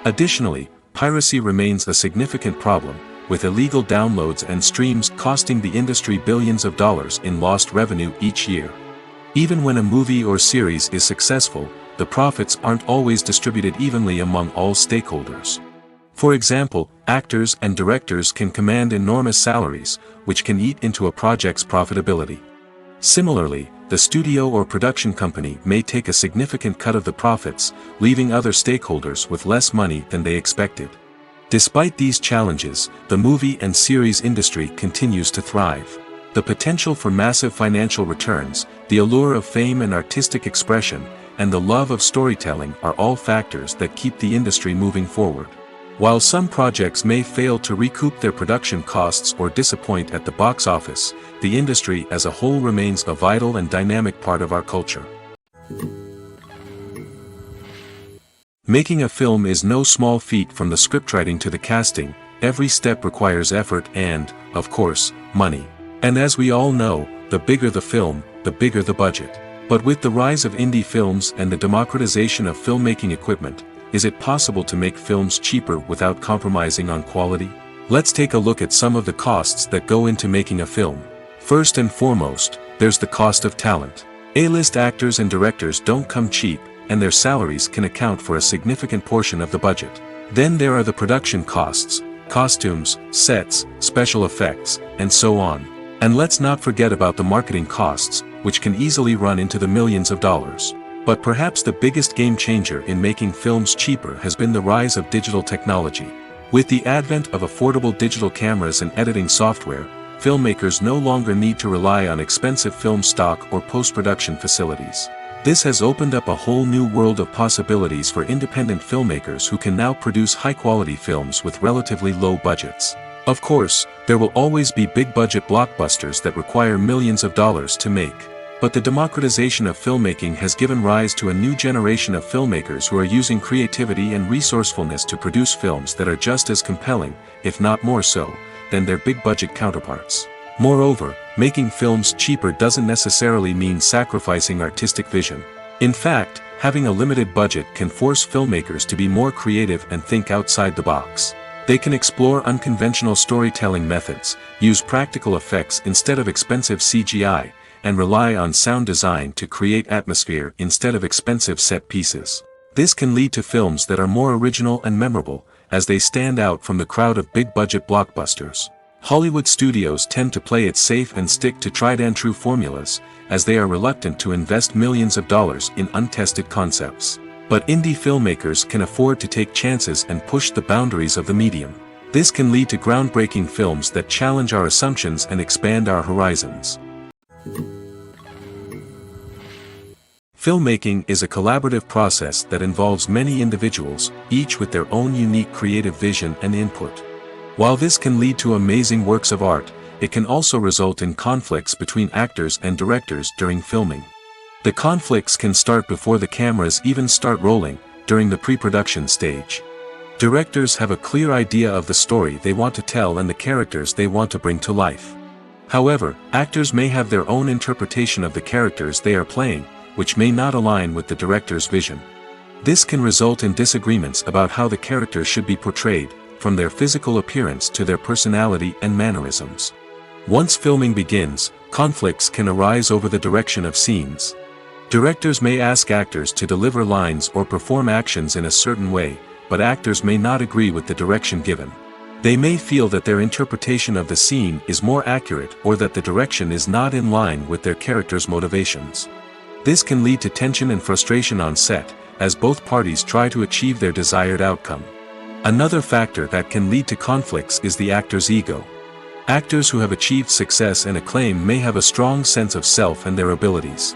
Additionally, piracy remains a significant problem, with illegal downloads and streams costing the industry billions of dollars in lost revenue each year. Even when a movie or series is successful, the profits aren't always distributed evenly among all stakeholders. For example, actors and directors can command enormous salaries, which can eat into a project's profitability. Similarly, the studio or production company may take a significant cut of the profits, leaving other stakeholders with less money than they expected. Despite these challenges, the movie and series industry continues to thrive. The potential for massive financial returns, the allure of fame and artistic expression, and the love of storytelling are all factors that keep the industry moving forward. While some projects may fail to recoup their production costs or disappoint at the box office, the industry as a whole remains a vital and dynamic part of our culture. Making a film is no small feat. From the scriptwriting to the casting, every step requires effort and, of course, money. And as we all know, the bigger the film, the bigger the budget. But with the rise of indie films and the democratization of filmmaking equipment, is it possible to make films cheaper without compromising on quality? Let's take a look at some of the costs that go into making a film. First and foremost, there's the cost of talent. A-list actors and directors don't come cheap, and their salaries can account for a significant portion of the budget. Then there are the production costs, costumes, sets, special effects, and so on. And let's not forget about the marketing costs, which can easily run into the millions of dollars. But perhaps the biggest game changer in making films cheaper has been the rise of digital technology. With the advent of affordable digital cameras and editing software, filmmakers no longer need to rely on expensive film stock or post-production facilities. This has opened up a whole new world of possibilities for independent filmmakers who can now produce high-quality films with relatively low budgets. Of course, there will always be big-budget blockbusters that require millions of dollars to make. But the democratization of filmmaking has given rise to a new generation of filmmakers who are using creativity and resourcefulness to produce films that are just as compelling, if not more so, than their big-budget counterparts. Moreover, making films cheaper doesn't necessarily mean sacrificing artistic vision. In fact, having a limited budget can force filmmakers to be more creative and think outside the box. They can explore unconventional storytelling methods, use practical effects instead of expensive CGI, and rely on sound design to create atmosphere instead of expensive set pieces. This can lead to films that are more original and memorable, as they stand out from the crowd of big-budget blockbusters. Hollywood studios tend to play it safe and stick to tried-and-true formulas, as they are reluctant to invest millions of dollars in untested concepts. But indie filmmakers can afford to take chances and push the boundaries of the medium. This can lead to groundbreaking films that challenge our assumptions and expand our horizons. Filmmaking is a collaborative process that involves many individuals, each with their own unique creative vision and input. While this can lead to amazing works of art, it can also result in conflicts between actors and directors during filming. The conflicts can start before the cameras even start rolling, during the pre-production stage. Directors have a clear idea of the story they want to tell and the characters they want to bring to life. However, actors may have their own interpretation of the characters they are playing, which may not align with the director's vision. This can result in disagreements about how the characters should be portrayed, from their physical appearance to their personality and mannerisms. Once filming begins, Conflicts can arise over the direction of scenes. Directors may ask actors to deliver lines or perform actions in a certain way, but actors may not agree with the direction given. They may feel that their interpretation of the scene is more accurate or that the direction is not in line with their character's motivations. This can lead to tension and frustration on set, as both parties try to achieve their desired outcome. Another factor that can lead to conflicts is the actor's ego. Actors who have achieved success and acclaim may have a strong sense of self and their abilities.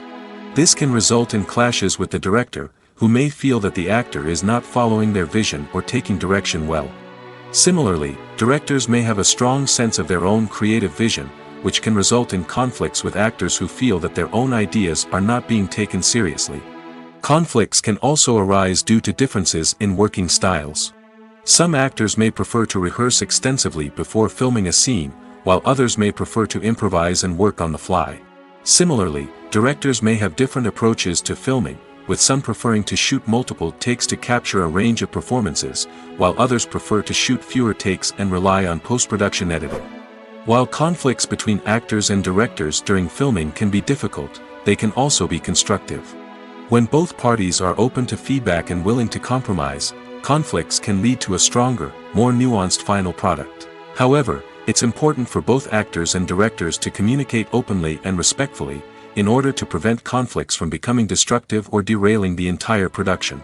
This can result in clashes with the director, who may feel that the actor is not following their vision or taking direction well. Similarly, directors may have a strong sense of their own creative vision, which can result in conflicts with actors who feel that their own ideas are not being taken seriously. Conflicts can also arise due to differences in working styles. Some actors may prefer to rehearse extensively before filming a scene, while others may prefer to improvise and work on the fly. Similarly, directors may have different approaches to filming, with some preferring to shoot multiple takes to capture a range of performances, while others prefer to shoot fewer takes and rely on post-production editing. While conflicts between actors and directors during filming can be difficult, they can also be constructive. When both parties are open to feedback and willing to compromise, conflicts can lead to a stronger, more nuanced final product. However, it's important for both actors and directors to communicate openly and respectfully, in order to prevent conflicts from becoming destructive or derailing the entire production.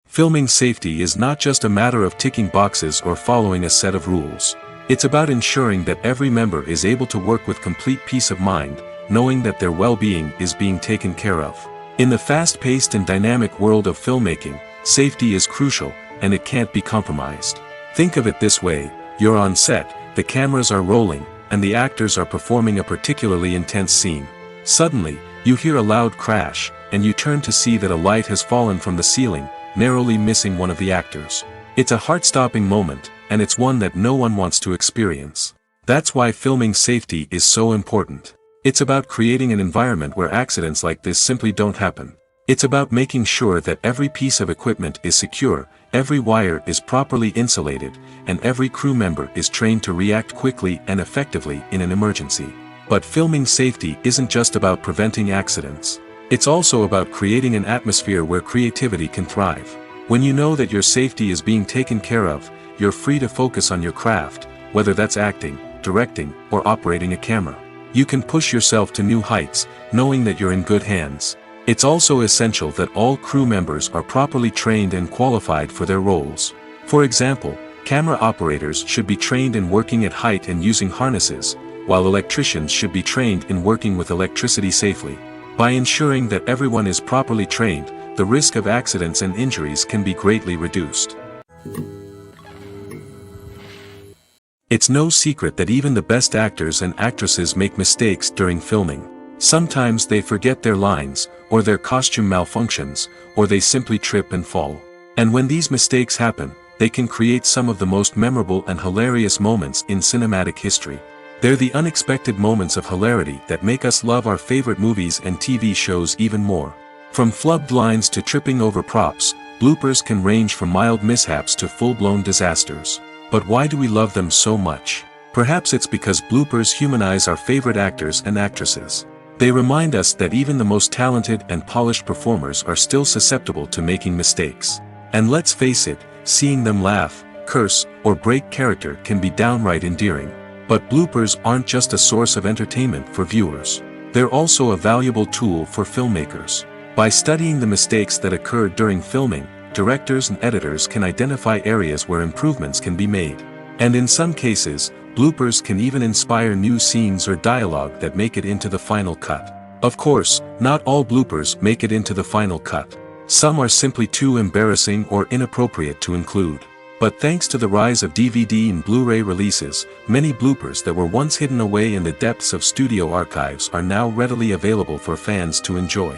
Filming safety is not just a matter of ticking boxes or following a set of rules. It's about ensuring that every member is able to work with complete peace of mind, knowing that their well-being is being taken care of. In the fast-paced and dynamic world of filmmaking, safety is crucial, and it can't be compromised. Think of it this way: you're on set, the cameras are rolling, and the actors are performing a particularly intense scene. Suddenly, you hear a loud crash, and you turn to see that a light has fallen from the ceiling, narrowly missing one of the actors. It's a heart-stopping moment, and it's one that no one wants to experience. That's why filming safety is so important. It's about creating an environment where accidents like this simply don't happen. It's about making sure that every piece of equipment is secure, every wire is properly insulated, and every crew member is trained to react quickly and effectively in an emergency. But filming safety isn't just about preventing accidents. It's also about creating an atmosphere where creativity can thrive. When you know that your safety is being taken care of, you're free to focus on your craft, whether that's acting, directing, or operating a camera. You can push yourself to new heights, knowing that you're in good hands. It's also essential that all crew members are properly trained and qualified for their roles. For example, camera operators should be trained in working at height and using harnesses, while electricians should be trained in working with electricity safely. By ensuring that everyone is properly trained, the risk of accidents and injuries can be greatly reduced. It's no secret that even the best actors and actresses make mistakes during filming. Sometimes they forget their lines, or their costume malfunctions, or they simply trip and fall. And when these mistakes happen, they can create some of the most memorable and hilarious moments in cinematic history. They're the unexpected moments of hilarity that make us love our favorite movies and TV shows even more. From flubbed lines to tripping over props, bloopers can range from mild mishaps to full-blown disasters. But why do we love them so much? Perhaps it's because bloopers humanize our favorite actors and actresses. They remind us that even the most talented and polished performers are still susceptible to making mistakes. And let's face it, seeing them laugh, curse, or break character can be downright endearing. But bloopers aren't just a source of entertainment for viewers. They're also a valuable tool for filmmakers. By studying the mistakes that occurred during filming, directors and editors can identify areas where improvements can be made. And in some cases, bloopers can even inspire new scenes or dialogue that make it into the final cut. Of course, not all bloopers make it into the final cut. Some are simply too embarrassing or inappropriate to include. But thanks to the rise of DVD and Blu-ray releases, many bloopers that were once hidden away in the depths of studio archives are now readily available for fans to enjoy.